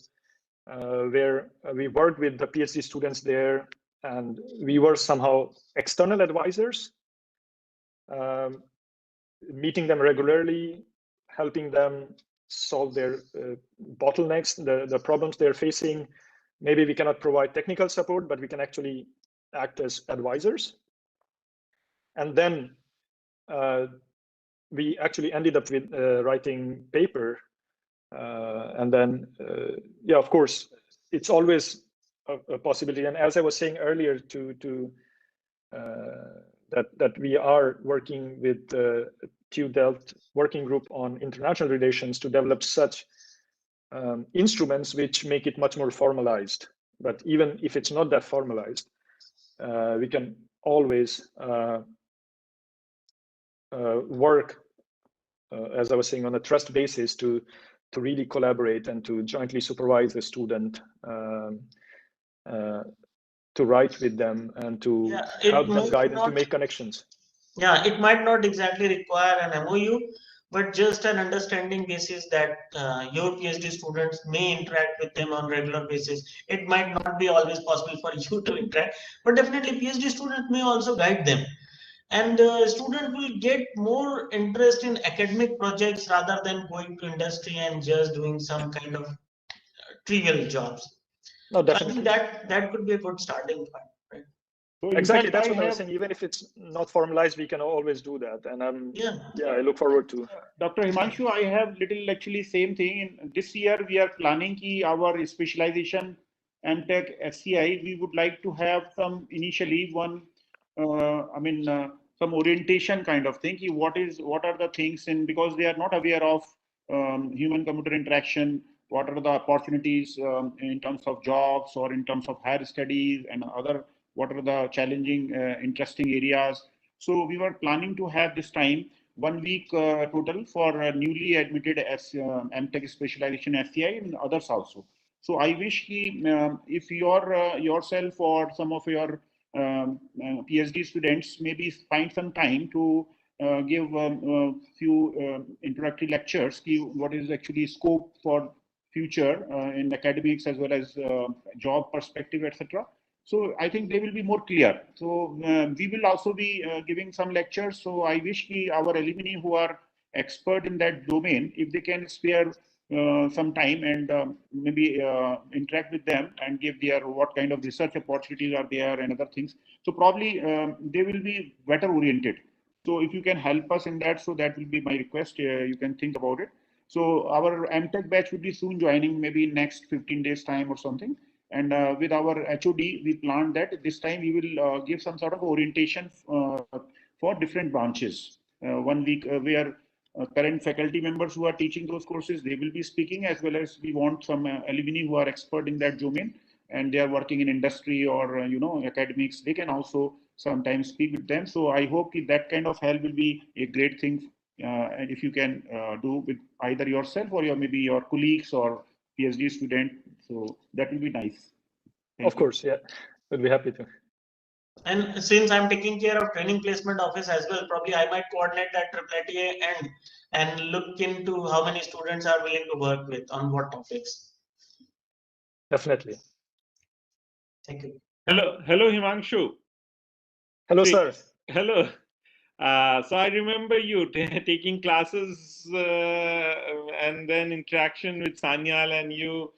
where we worked with the PhD students there, and we were somehow external advisors, meeting them regularly, helping them solve their bottlenecks, the problems they're facing. Maybe we cannot provide technical support, but we can actually act as advisors. And then we actually ended up with writing paper. And then, yeah, of course, it's always a possibility. And as I was saying earlier, that we are working with the TU Delft working group on international relations to develop such instruments which make it much more formalized. But even if it's not that formalized, we can always work, as I was saying, on a trust basis to really collaborate and to jointly supervise the student, to write with them and to help them guide and to make connections. Yeah, it might not exactly require an MOU, but just an understanding basis that your PhD students may interact with them on regular basis. It might not be always possible for you to interact, but definitely PhD student may also guide them. And student will get more interest in academic projects rather than going to industry and just doing some kind of trivial jobs. No, So I definitely. think that could be a good starting point, right? So in Exactly, fact, that's what I was saying. Even if it's not formalized, we can always do that. And yeah, I look forward to. Dr. Himanshu, I have little actually same thing. In this year, we are planning ki our specialization MTech SCI. We would like to have some initially one, some orientation kind of thing. Ki what are the things in, because they are not aware of human-computer interaction. What are the opportunities in terms of jobs or in terms of higher studies and other? What are the challenging, interesting areas? So we were planning to have this time 1 week total for newly admitted as MTech specialization SCI and others also. So I wish if yourself or some of your PhD students maybe find some time to give few introductory lectures, what is actually scope for future in academics as well as job perspective, etc. So I think they will be more clear. So we will also be giving some lectures. So I wish our alumni who are expert in that domain, if they can spare some time and maybe interact with them and give their what kind of research opportunities are there and other things. So probably they will be better oriented. So if you can help us in that, so that will be my request. You can think about it. So our MTech batch will be soon joining, maybe next 15 days time or something. And with our HOD, we planned that this time we will give some sort of orientation for different branches. 1 week where current faculty members who are teaching those courses, they will be speaking, as well as we want some alumni who are expert in that domain and they are working in industry or academics. They can also sometimes speak with them. So I hope that kind of help will be a great thing. And if you can do with either yourself or maybe your colleagues or PhD student, so that will be nice. Of course, yeah, we'll be happy to. And since I'm taking care of training placement office as well, probably I might coordinate that IIITA end and look into how many students are willing to work with on what topics. Definitely. Thank you. Hello, Himanshu. Hello, sir. Hello. So I remember you taking classes and then interaction with Sanyal and you.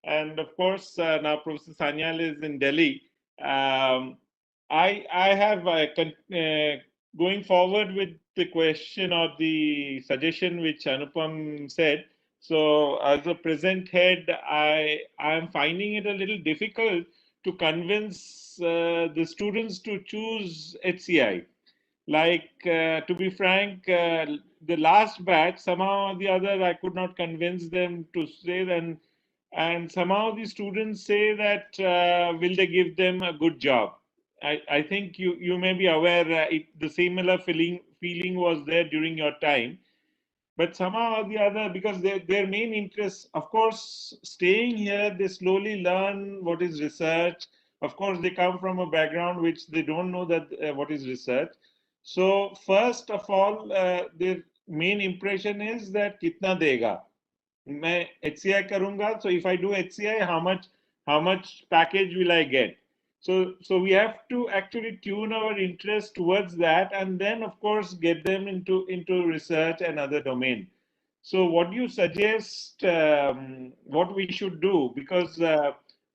And of course, now Professor Sanyal is in Delhi. I have going forward with the question or the suggestion which Anupam said. So as a present head, I am finding it a little difficult to convince the students to choose HCI. Like, to be frank, the last batch, somehow or the other, I could not convince them to say that. And somehow the students say that, will they give them a good job? I think you may be aware the similar feeling was there during your time. But somehow or the other, because their main interest, of course, staying here, they slowly learn what is research. Of course, they come from a background which they don't know that what is research. So first of all, their main impression is that kitna dega. मैं HCI करूंगा, so if I do HCI, how much package will I get? So we have to actually tune our interest towards that, and then of course get them into research and other domain. So what do you suggest? What we should do, because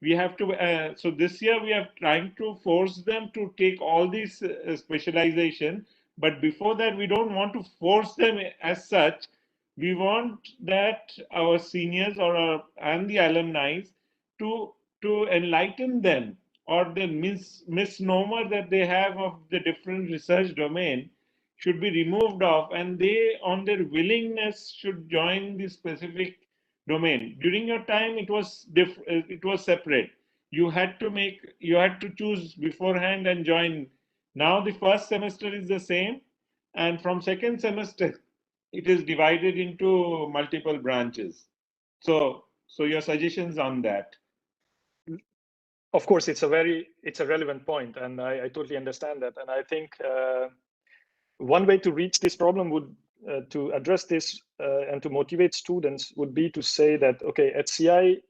we have to. So this year we are trying to force them to take all these specialization, but before that we don't want to force them as such. We want that our seniors and the alumni to enlighten them, or the misnomer that they have of the different research domain should be removed off, and they on their willingness should join the specific domain. During your time it was separate. You had to choose beforehand and join. Now the first semester is the same, and from second semester it is divided into multiple branches. So your suggestions on that? Of course, it's a relevant point, and I totally understand that. And I think one way to reach this problem to address this and to motivate students would be to say that, okay, HCI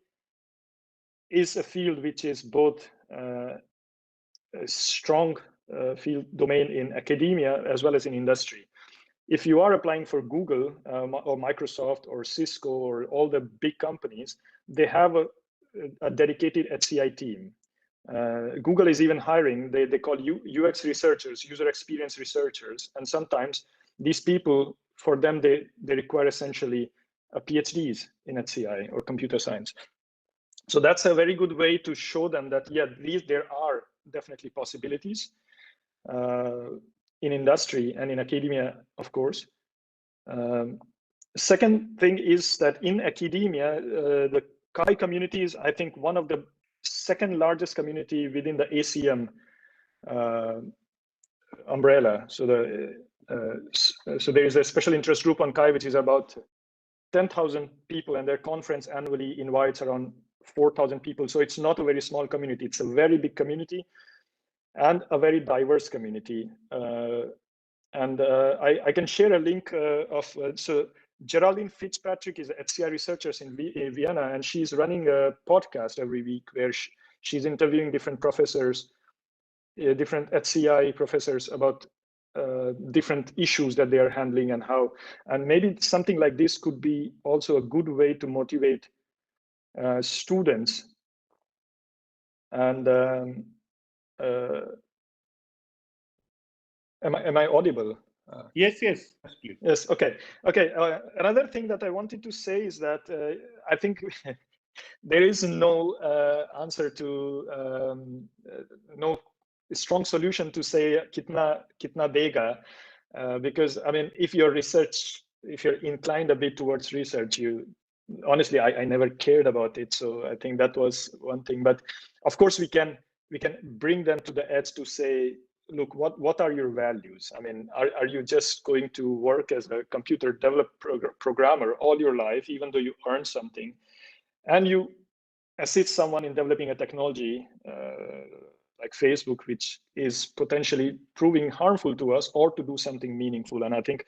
is a field which is both a strong field domain in academia as well as in industry. If you are applying for Google or Microsoft or Cisco or all the big companies, they have a dedicated HCI team. Google is even hiring, they call UX researchers, user experience researchers. And sometimes these people, for them, they require essentially a PhDs in HCI or computer science. So that's a very good way to show them that, yeah, there are definitely possibilities in industry and in academia, of course. Second thing is that in academia, the Kai community is, I think, one of the second largest community within the ACM umbrella. So there is a special interest group on Kai, which is about 10,000 people, and their conference annually invites around 4,000 people. So it's not a very small community. It's a very big community and a very diverse community. I can share a link so Geraldine Fitzpatrick is an HCI researcher in Vienna, and she's running a podcast every week where she's interviewing different professors, different HCI professors about different issues that they are handling and how. And maybe something like this could be also a good way to motivate students. And am I audible? Yes. Yes. Okay. Another thing that I wanted to say is that I think there is no answer to no strong solution to say kitna dega, because I mean, if you're inclined a bit towards research, honestly, I never cared about it. So I think that was one thing. But of course, we can bring them to the edge to say, look, what are your values? I mean, are you just going to work as a computer programmer all your life, even though you earn something, and you assist someone in developing a technology like Facebook, which is potentially proving harmful to us, or to do something meaningful? And I think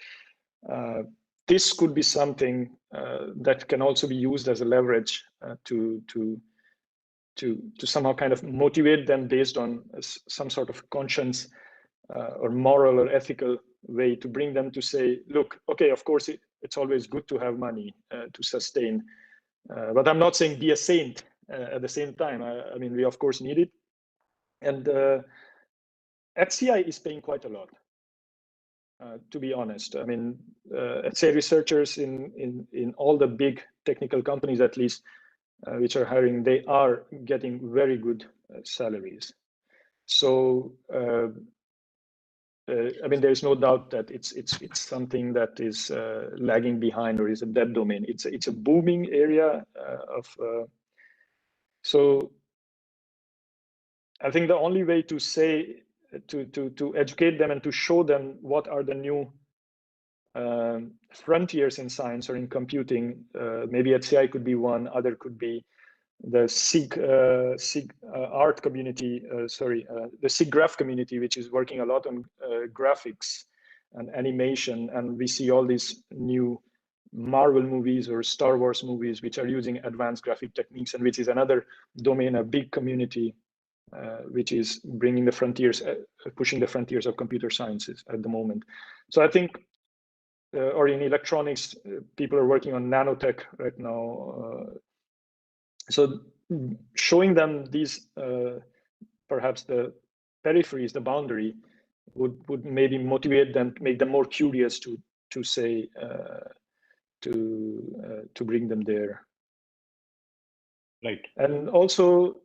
this could be something that can also be used as a leverage to somehow kind of motivate them based on some sort of conscience or moral or ethical way, to bring them to say, look, okay, of course, it's always good to have money to sustain, but I'm not saying be a saint at the same time. I mean, we of course need it. And HCI is paying quite a lot, to be honest. I mean, HCI researchers in all the big technical companies, at least, which are hiring, they are getting very good salaries. So I mean, there is no doubt that it's something that is lagging behind or is a dead domain. It's a booming area so I think the only way to say to educate them and to show them what are the new frontiers in science or in computing, maybe HCI could be one, other could be the SIG art community, the SIG graph community, which is working a lot on graphics and animation. And we see all these new Marvel movies or Star Wars movies, which are using advanced graphic techniques, and which is another domain, a big community, which is bringing the frontiers, pushing the frontiers of computer sciences at the moment. So I think, or in electronics, people are working on nanotech right now. So showing them these, perhaps the peripheries, the boundary, would maybe motivate them, make them more curious to say, to bring them there. Right. And also,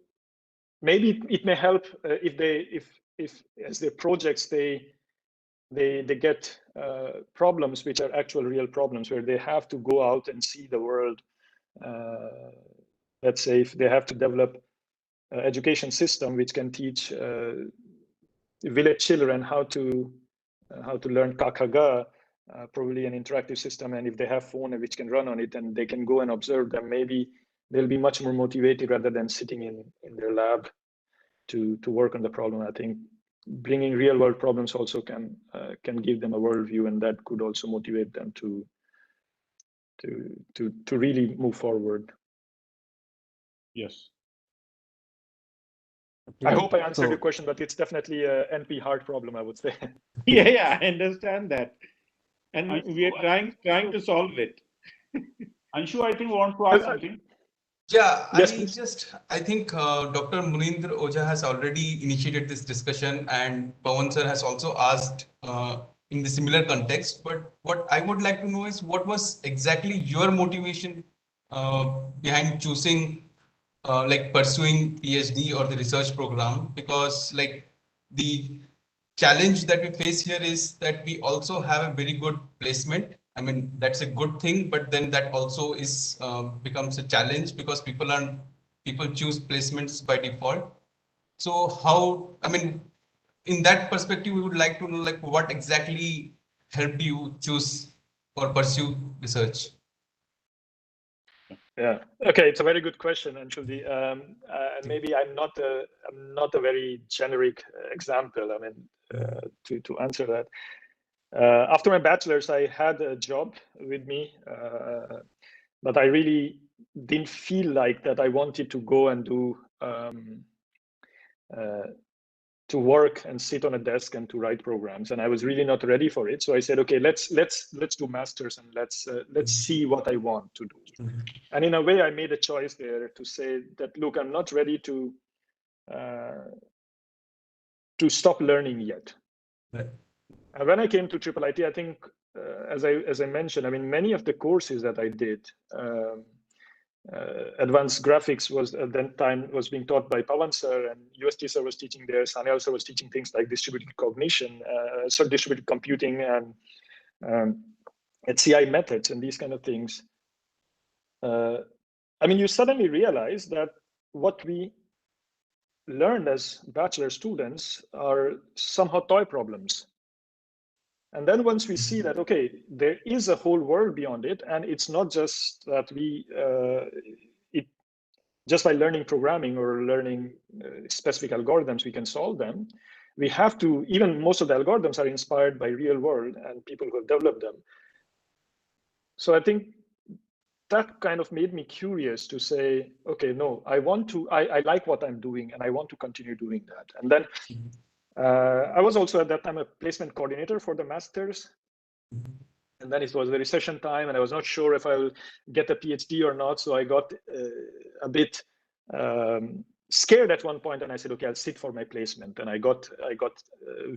maybe it may help if as their projects they get problems which are actual real problems, where they have to go out and see the world. Let's say if they have to develop an education system which can teach village children how to learn kakaga, probably an interactive system, and if they have phone which can run on it and they can go and observe them, maybe they'll be much more motivated rather than sitting in their lab to work on the problem. I think bringing real world problems also can give them a worldview, and that could also motivate them to really move forward. Yes. I hope I answered your question, but it's definitely a NP hard problem, I would say. Yeah, I understand that, and we are trying to solve it. Anshu, I think wants to ask something. Yeah, yes, I think Dr. Munindra Ojha has already initiated this discussion, and Pawan sir has also asked in the similar context. But what I would like to know is what was exactly your motivation behind choosing like pursuing PhD or the research program? Because like the challenge that we face here is that we also have a very good placement. I mean, that's a good thing, but then that also is becomes a challenge because people choose placements by default. So how, I mean, in that perspective, we would like to know like what exactly helped you choose or pursue research. Yeah. Okay. It's a very good question, Anshuli. Maybe I'm not a very generic example. I mean, to answer that. After my bachelor's, I had a job with me, but I really didn't feel like that I wanted to go and do to work and sit on a desk and to write programs, and I was really not ready for it. So I said, okay, let's do masters and let's see what I want to do. And in a way, I made a choice there to say that, look, I'm not ready to stop learning yet. Right. And when I came to IIIT, I think, as I mentioned, I mean, many of the courses that I did, advanced graphics was at that time was being taught by Pawan sir, and UST sir was teaching there. Sanyal sir was teaching things like distributed cognition, distributed computing, and HCI methods and these kind of things. I mean, you suddenly realize that what we learned as bachelor students are somehow toy problems. And then once we see that, okay, there is a whole world beyond it, and it's not just that we, just by learning programming or learning specific algorithms, we can solve them. We have to, even most of the algorithms are inspired by real world and people who have developed them. So I think that kind of made me curious to say, okay, no, I like what I'm doing and I want to continue doing that. And then I was also at that time a placement coordinator for the masters. And then it was the recession time and I was not sure if I will get a PhD or not. So I got a bit scared at one point and I said, okay, I'll sit for my placement. And I got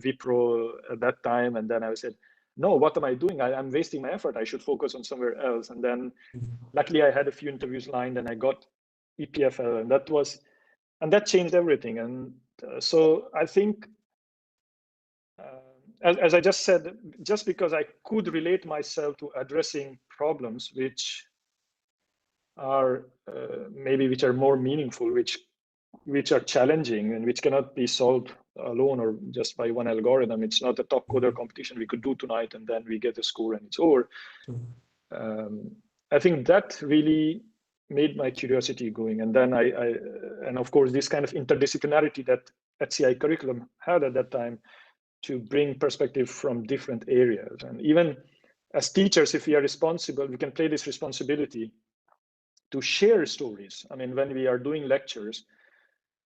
Wipro at that time. And then I said, no, what am I doing? I'm wasting my effort. I should focus on somewhere else. And then luckily I had a few interviews lined and I got EPFL, and that changed everything. And so I think, as I just said, just because I could relate myself to addressing problems which are which are more meaningful, which are challenging and which cannot be solved alone or just by one algorithm. It's not a top coder competition we could do tonight and then we get a score and it's over. I think that really made my curiosity going. And then and of course, this kind of interdisciplinarity that HCI curriculum had at that time to bring perspective from different areas. And even as teachers, if we are responsible, we can play this responsibility to share stories. I mean, when we are doing lectures,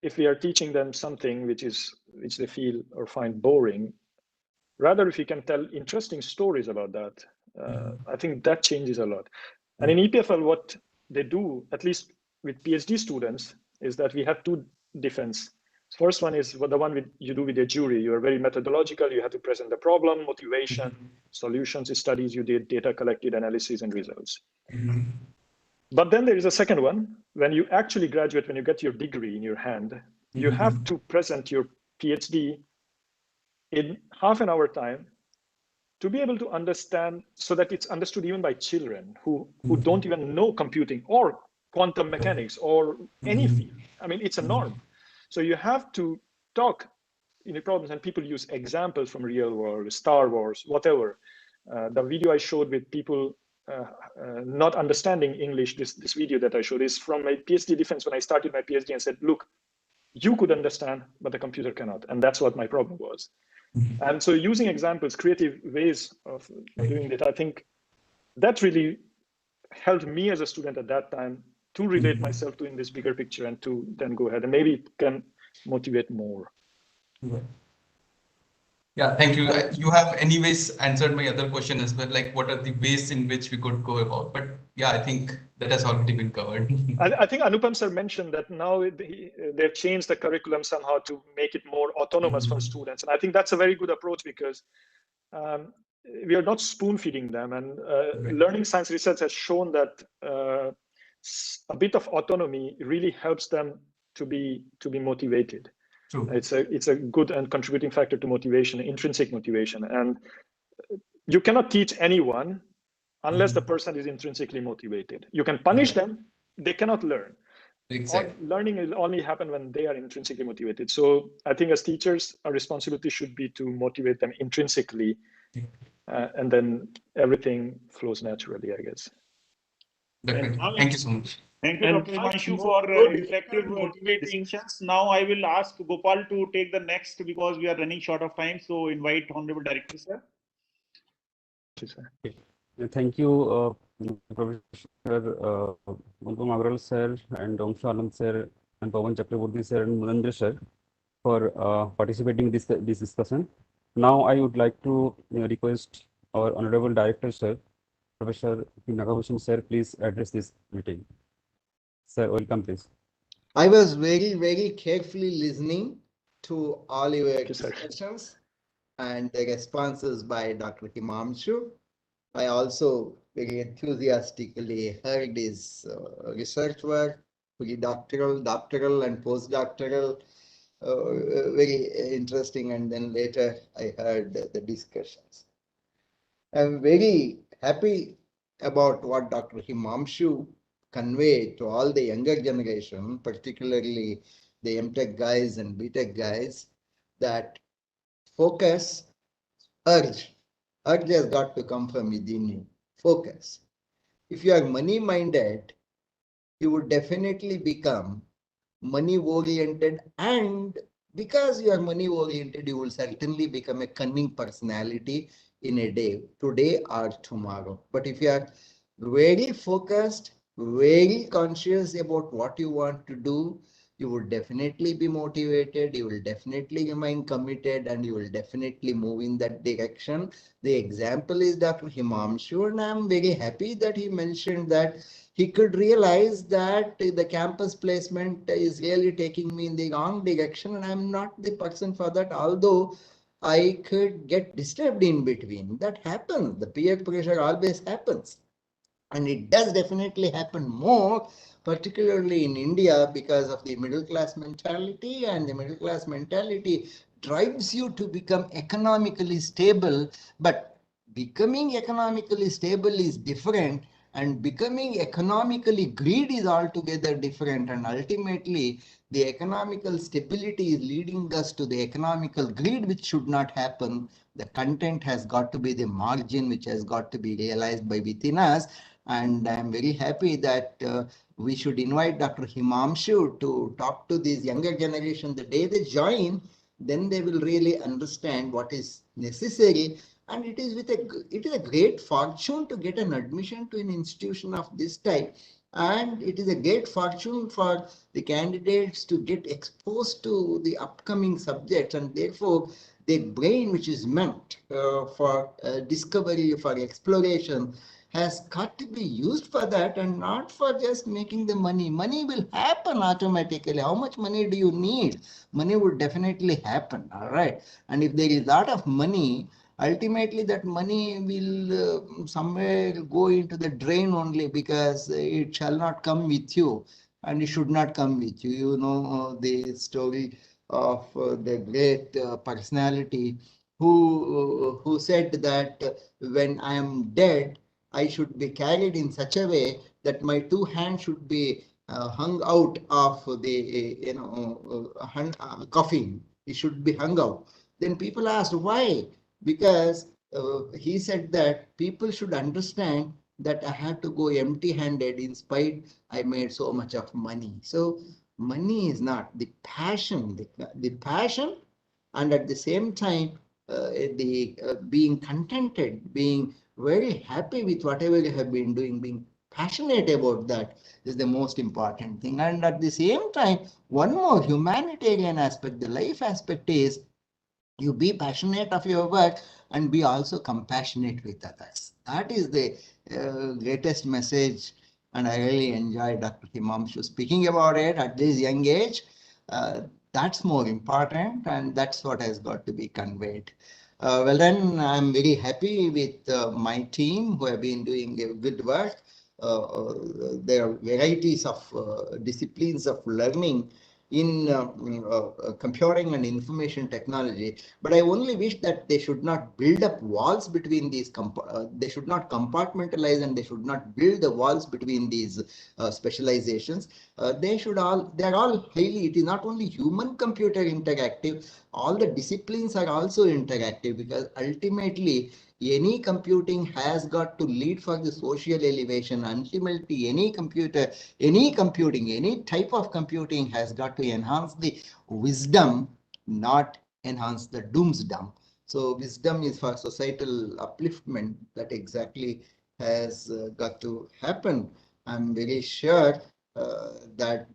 if we are teaching them something which they feel or find boring, rather if we can tell interesting stories about that, I think that changes a lot. And in EPFL, what they do, at least with PhD students, is that we have two defense. First one is the one you do with a jury. You are very methodological. You have to present the problem, motivation, solutions, studies you did, data collected, analysis, and results. But then there is a second one. When you actually graduate, when you get your degree in your hand, you have to present your PhD in half an hour time to be able to understand, so that it's understood even by children who don't even know computing or quantum mechanics or any field. I mean, it's a norm. So you have to talk in the problems, and people use examples from real world, Star Wars, whatever. The video I showed with people not understanding English, this video that I showed is from my PhD defense when I started my PhD and said, look, you could understand, but the computer cannot. And that's what my problem was. And so using examples, creative ways of doing it, I think that really helped me as a student at that time to relate myself to in this bigger picture and to then go ahead and maybe it can motivate more. Yeah, thank you. You have anyways answered my other question as well, like what are the ways in which we could go about, but yeah, I think that has already been covered. I think Anupam sir mentioned that now they've changed the curriculum somehow to make it more autonomous for students. And I think that's a very good approach because we are not spoon feeding them. And learning science research has shown that a bit of autonomy really helps them to be motivated. True. It's a good and contributing factor to motivation, intrinsic motivation. And you cannot teach anyone unless the person is intrinsically motivated. You can punish them, they cannot learn. Exactly. Learning will only happen when they are intrinsically motivated. So I think as teachers, our responsibility should be to motivate them intrinsically, and then everything flows naturally, I guess. Thank you so much. Thank you, Dr. Himanshu, for effective motivating sessions. Now I will ask Gopal to take the next because we are running short of time. So invite Honorable Director, sir. Thank you, Professor Anupam Agrawal sir and Om Shalom sir and Pawan Chakraborty sir and Munendra sir for participating in this discussion. Now I would like to request our Honorable Director sir, Professor Nagabhushan sir, please address this meeting. Sir, welcome please. I was very, very carefully listening to all your discussions and the responses by Dr. Himanshu. I also very enthusiastically heard his research work, doctoral and postdoctoral, very interesting. And then later I heard the discussions. I'm very happy about what Dr. Himanshu conveyed to all the younger generation, particularly the MTech guys and BTech guys, that focus, urge has got to come from within you. Focus. If you are money-minded, you would definitely become money-oriented, and because you are money-oriented, you will certainly become a cunning personality in a day, today or tomorrow. But if you are very focused, very conscious about what you want to do, you will definitely be motivated, you will definitely remain committed, and you will definitely move in that direction. The example is Dr. Himanshu, and I'm very happy that he mentioned that he could realize that the campus placement is really taking me in the wrong direction, and I'm not the person for that, although I could get disturbed in between. That happens. The peer pressure always happens. And it does definitely happen more, particularly in India, because of the middle class mentality, and the middle class mentality drives you to become economically stable. But becoming economically stable is different, and becoming economically greed is altogether different. And ultimately, the economical stability is leading us to the economical greed, which should not happen. The content has got to be the margin, which has got to be realized by within us. And I'm very happy that we should invite Dr. Himanshu to talk to this younger generation. The day they join, then they will really understand what is necessary. And it is a great fortune to get an admission to an institution of this type. And it is a great fortune for the candidates to get exposed to the upcoming subjects, and therefore their brain, which is meant for discovery, for exploration, has got to be used for that, and not for just making the money. Money will happen automatically. How much money do you need? Money would definitely happen. All right. And if there is a lot of money, ultimately that money will somewhere go into the drain only, because it shall not come with you, and it should not come with you. You know the story of the great personality who said that when I am dead, I should be carried in such a way that my two hands should be hung out of the coffin. It should be hung out. Then people asked why, because he said that people should understand that I had to go empty-handed in spite I made so much of money. So money is not. The passion, the passion, and at the same time, being contented, being very happy with whatever you have been doing, being passionate about that is the most important thing. And at the same time, one more humanitarian aspect, the life aspect is you be passionate of your work and be also compassionate with others. That is the greatest message. And I really enjoy Dr. Himanshu speaking about it at this young age. Uh, that's more important, and that's what has got to be conveyed. Well, then I'm very happy with my team who have been doing good work. There are varieties of disciplines of learning in computing and information technology, but I only wish that they should not build up walls between these, they should not compartmentalize, and they should not build the walls between these specializations. They're all highly, it is not only human computer interactive, all the disciplines are also interactive, because ultimately any computing has got to lead for the social elevation. Ultimately, any computing, any type of computing has got to enhance the wisdom, not enhance the doomsdom. So wisdom is for societal upliftment. That exactly has got to happen. I'm very sure that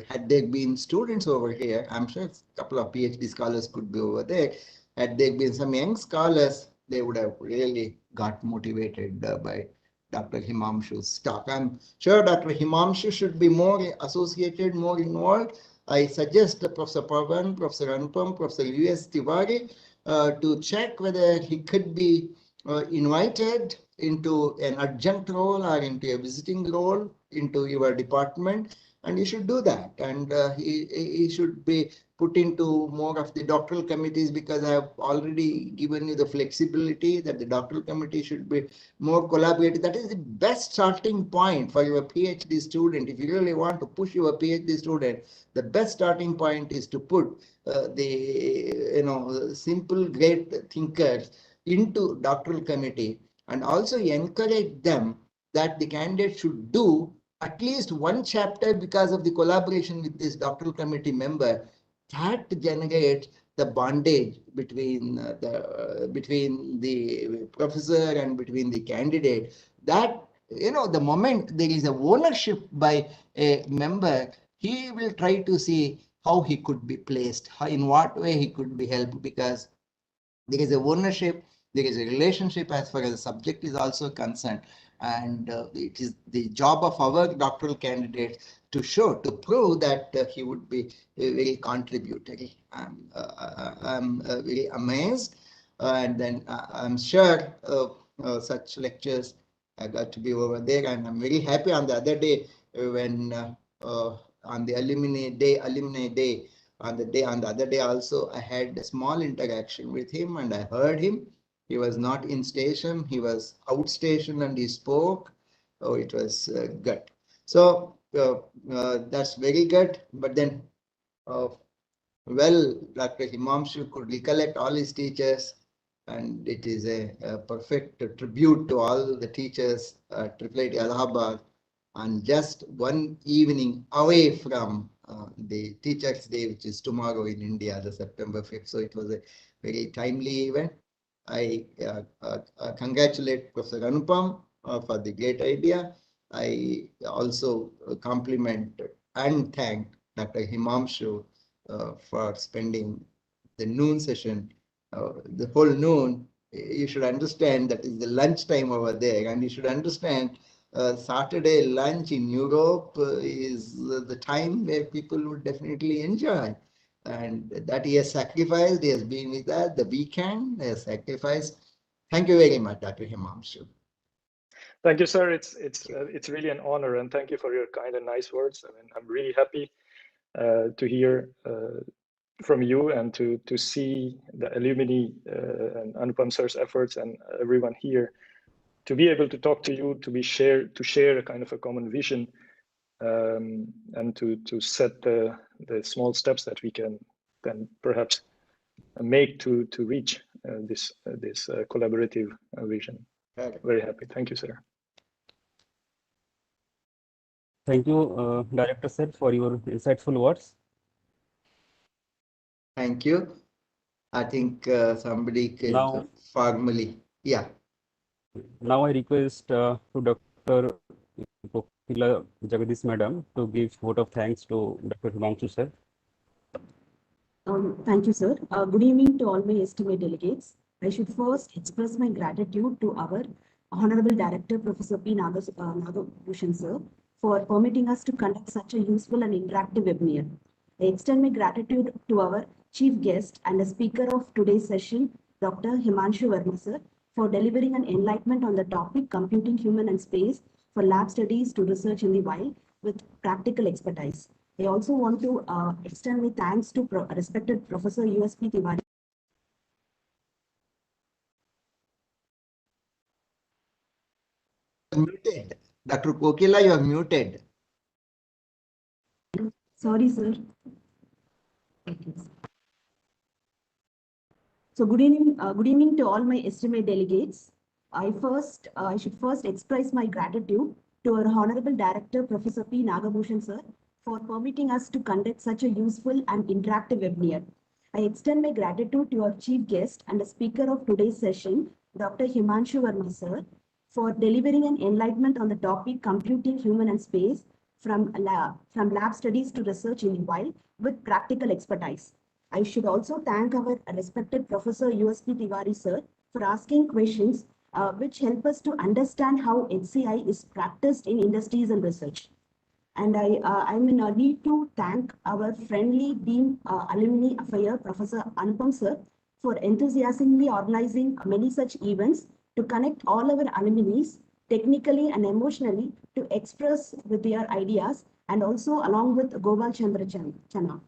had there been students over here, I'm sure a couple of PhD scholars could be over there. Had there been some young scholars, they would have really got motivated by Dr. Himanshu's talk. I'm sure Dr. Himanshu should be more associated, more involved. I suggest Professor Pavan, Professor Anupam, Professor U.S. Tiwari to check whether he could be invited into an adjunct role or into a visiting role into your department, and you should do that. And he should be put into more of the doctoral committees, because I have already given you the flexibility that the doctoral committee should be more collaborative. That is the best starting point for your PhD student. If you really want to push your PhD student, the best starting point is to put the simple great thinkers into doctoral committee, and also encourage them that the candidate should do at least one chapter because of the collaboration with this doctoral committee member. That generates the bondage between the professor and between the candidate. That, the moment there is a ownership by a member, he will try to see how he could be placed, in what way he could be helped, because there is a ownership, there is a relationship as far as the subject is also concerned. And it is the job of our doctoral candidates to prove that he would be very contributory. I'm very amazed, and then I'm sure such lectures I got to be over there, and I'm very happy. On the other day when on the alumni day, on the other day also, I had a small interaction with him, and I heard him. He was not in station, he was outstation, and he spoke. Oh, it was good. So that's very good. But then, well, Dr. Himanshu could recollect all his teachers, and it is a perfect tribute to all the teachers at IIIT Allahabad. And just one evening away from the Teachers' Day, which is tomorrow in India, the September 5th. So it was a very timely event. I congratulate Professor Anupam for the great idea. I also compliment and thank Dr. Himanshu for spending the noon session, the whole noon. You should understand that is the lunch time over there, and you should understand Saturday lunch in Europe is the time where people would definitely enjoy. And that he has sacrificed, he has been with us the weekend, he has sacrificed. Thank you very much, Dr. Himanshu. Thank you, sir. It's really an honor, and thank you for your kind and nice words. I mean, I'm really happy to hear from you and to see the alumni and Anupam sir's efforts and everyone here to be able to talk to you, to share a kind of a common vision, and to set the small steps that we can then perhaps make to reach this collaborative vision. Very happy. Thank you, sir. Thank you, Director Sir, for your insightful words. Thank you. I think somebody could Now, formally, yeah. now I request to Dr. Kokila Jagadish Madam to give vote of thanks to Dr. Himanshu Sir. Thank you, sir. Good evening to all my esteemed delegates. I should first express my gratitude to our Honorable Director, Professor P. Nagabhushan, sir, for permitting us to conduct such a useful and interactive webinar. I extend my gratitude to our chief guest and the speaker of today's session, Dr. Himanshu Verma, sir, for delivering an enlightenment on the topic Computing Human and Space for Lab Studies to Research in the Wild with practical expertise. I also want to extend my thanks to respected Professor USP Tiwari. Muted. Dr. Kokila, you are muted. Sorry, sir. Okay. So good evening to all my esteemed delegates. I should first express my gratitude to our Honorable Director, Professor P. Nagabhushan, sir, for permitting us to conduct such a useful and interactive webinar. I extend my gratitude to our chief guest and the speaker of today's session, Dr. Himanshu Verma, sir, for delivering an enlightenment on the topic Computing Human and Space from lab studies to research in the wild with practical expertise. I should also thank our respected Professor USP Tiwari, sir, for asking questions which help us to understand how HCI is practiced in industries and research. And I'm in a need to thank our friendly Dean Alumni Affair, Professor Anupam, sir, for enthusiastically organizing many such events to connect all our alumni technically and emotionally to express with their ideas, and also along with Gopal Chandra Chana.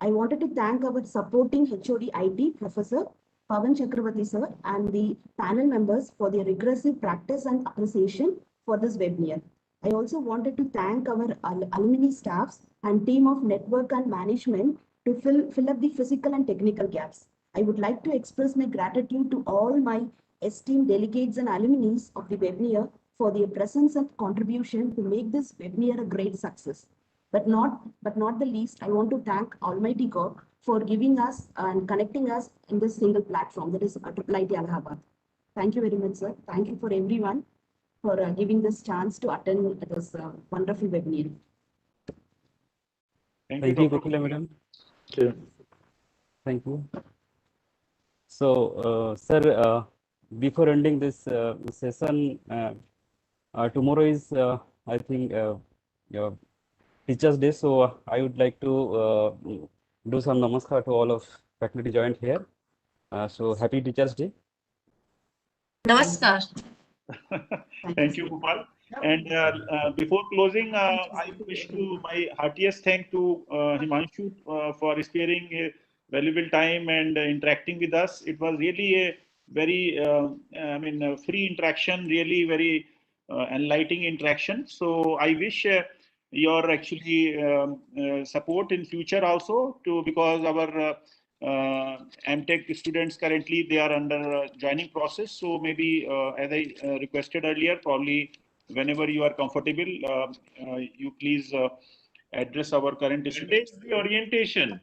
I wanted to thank our supporting HOD IT, Professor Pavan Chakravarti, sir, and the panel members for their rigorous practice and appreciation for this webinar. I also wanted to thank our alumni staffs and team of network and management to fill up the physical and technical gaps. I would like to express my gratitude to all my esteemed delegates and alumni of the webinar for their presence and contribution to make this webinar a great success. But not the least, I want to thank Almighty God for giving us and connecting us in this single platform, that is IIIT Allahabad. Thank you very much, sir. Thank you for everyone for giving this chance to attend this wonderful webinar. Thank you, Kokila Madam. Thank you. Thank you. So, sir, before ending this session, tomorrow is, I think, Teachers' Day. So, I would like to do some namaskar to all of faculty joined here. So, happy Teachers' Day. Namaskar. Thank you, Gopal. And before closing, I wish to my heartiest thank to Himanshu for sparing a valuable time and interacting with us. It was really a very, free interaction, really very enlightening interaction. So I wish your actually support in future also because our MTech students currently they are under joining process. So maybe as I requested earlier, probably whenever you are comfortable, you please address our current students. Monday is the orientation.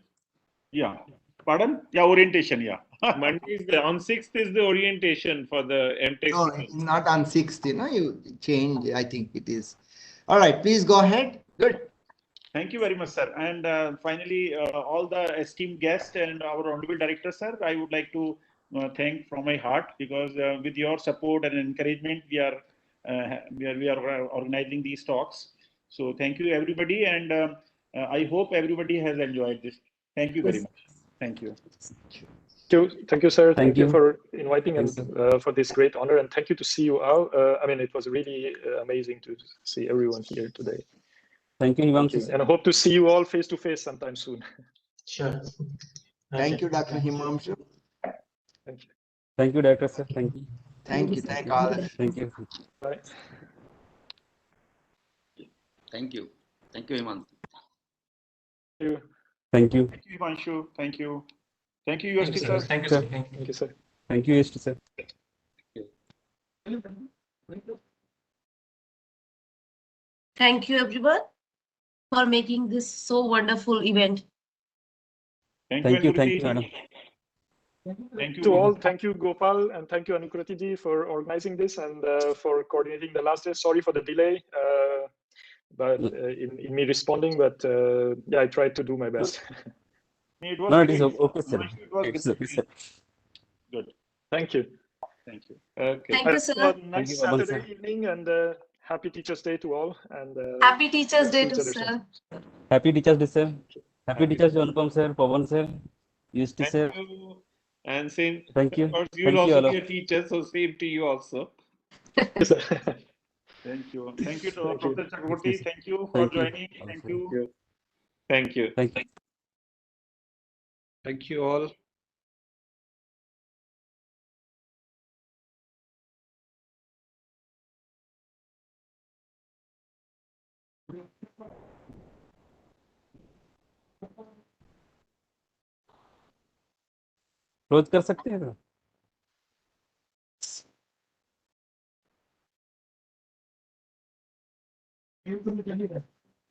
Yeah. Pardon? Yeah, orientation. Yeah. Monday is on 6th is the orientation for the MTech. No, not on 6th, you change, I think it is. All right, please go ahead. Good. Thank you very much, sir. And finally, all the esteemed guests and our honorable director, sir, I would like to thank from my heart because with your support and encouragement, we are organizing these talks. So thank you, everybody, and I hope everybody has enjoyed this. Thank you very much. Thank you. Thank you, sir. Thank you you for inviting us for this great honor, and thank you to see you out. It was really amazing to see everyone here today. Thank you, Thank Himanshu. you. And I hope to see you all face to face sometime soon. Sure. Thank you, Dr. Himanshu. Thank you. Thank you, Director Sir. Thank you. Thank you. Thank all. Thank you. Bye. Thank you. Thank you, Hemant. Thank you. Thank you. Thank you, Himanshu. Thank you. Thank you, Thank you, UST, sir. sir. Thank you, sir. Thank you. Thank you, sir. Thank you, Mr. Sir. Thank you. Thank you, everyone, for making this so wonderful event. Thank Thank you, Anukriti. madam. Thank you. To all, thank you, Gopal, and thank you, Anukriti ji, for organizing this and for coordinating the last day. Sorry for the delay, but in me responding, but yeah, I tried to do my best. It was No, it is great. okay, sir. It was It's okay, sir. good. Thank you. Thank you. Okay. Thank you, sir. Nice you, Pawan, Saturday sir. evening, and happy Teachers' Day to all. And Happy Teachers let's Day see each to other soon. sir. Happy Teachers Day, sir. Happy Happy. Teachers Day, Anupam sir, Pawan sir, Yusti Thank sir. you. And same, Thank you. of course, you'll Thank you, also all be of a teacher, so same to you also. Yes, sir. Thank you. Thank you to Thank you. Professor Chakraborty. Thank you for Thank you. joining. Thank you. Thank you. Thank you. Thank you all. Close कर सकते हैं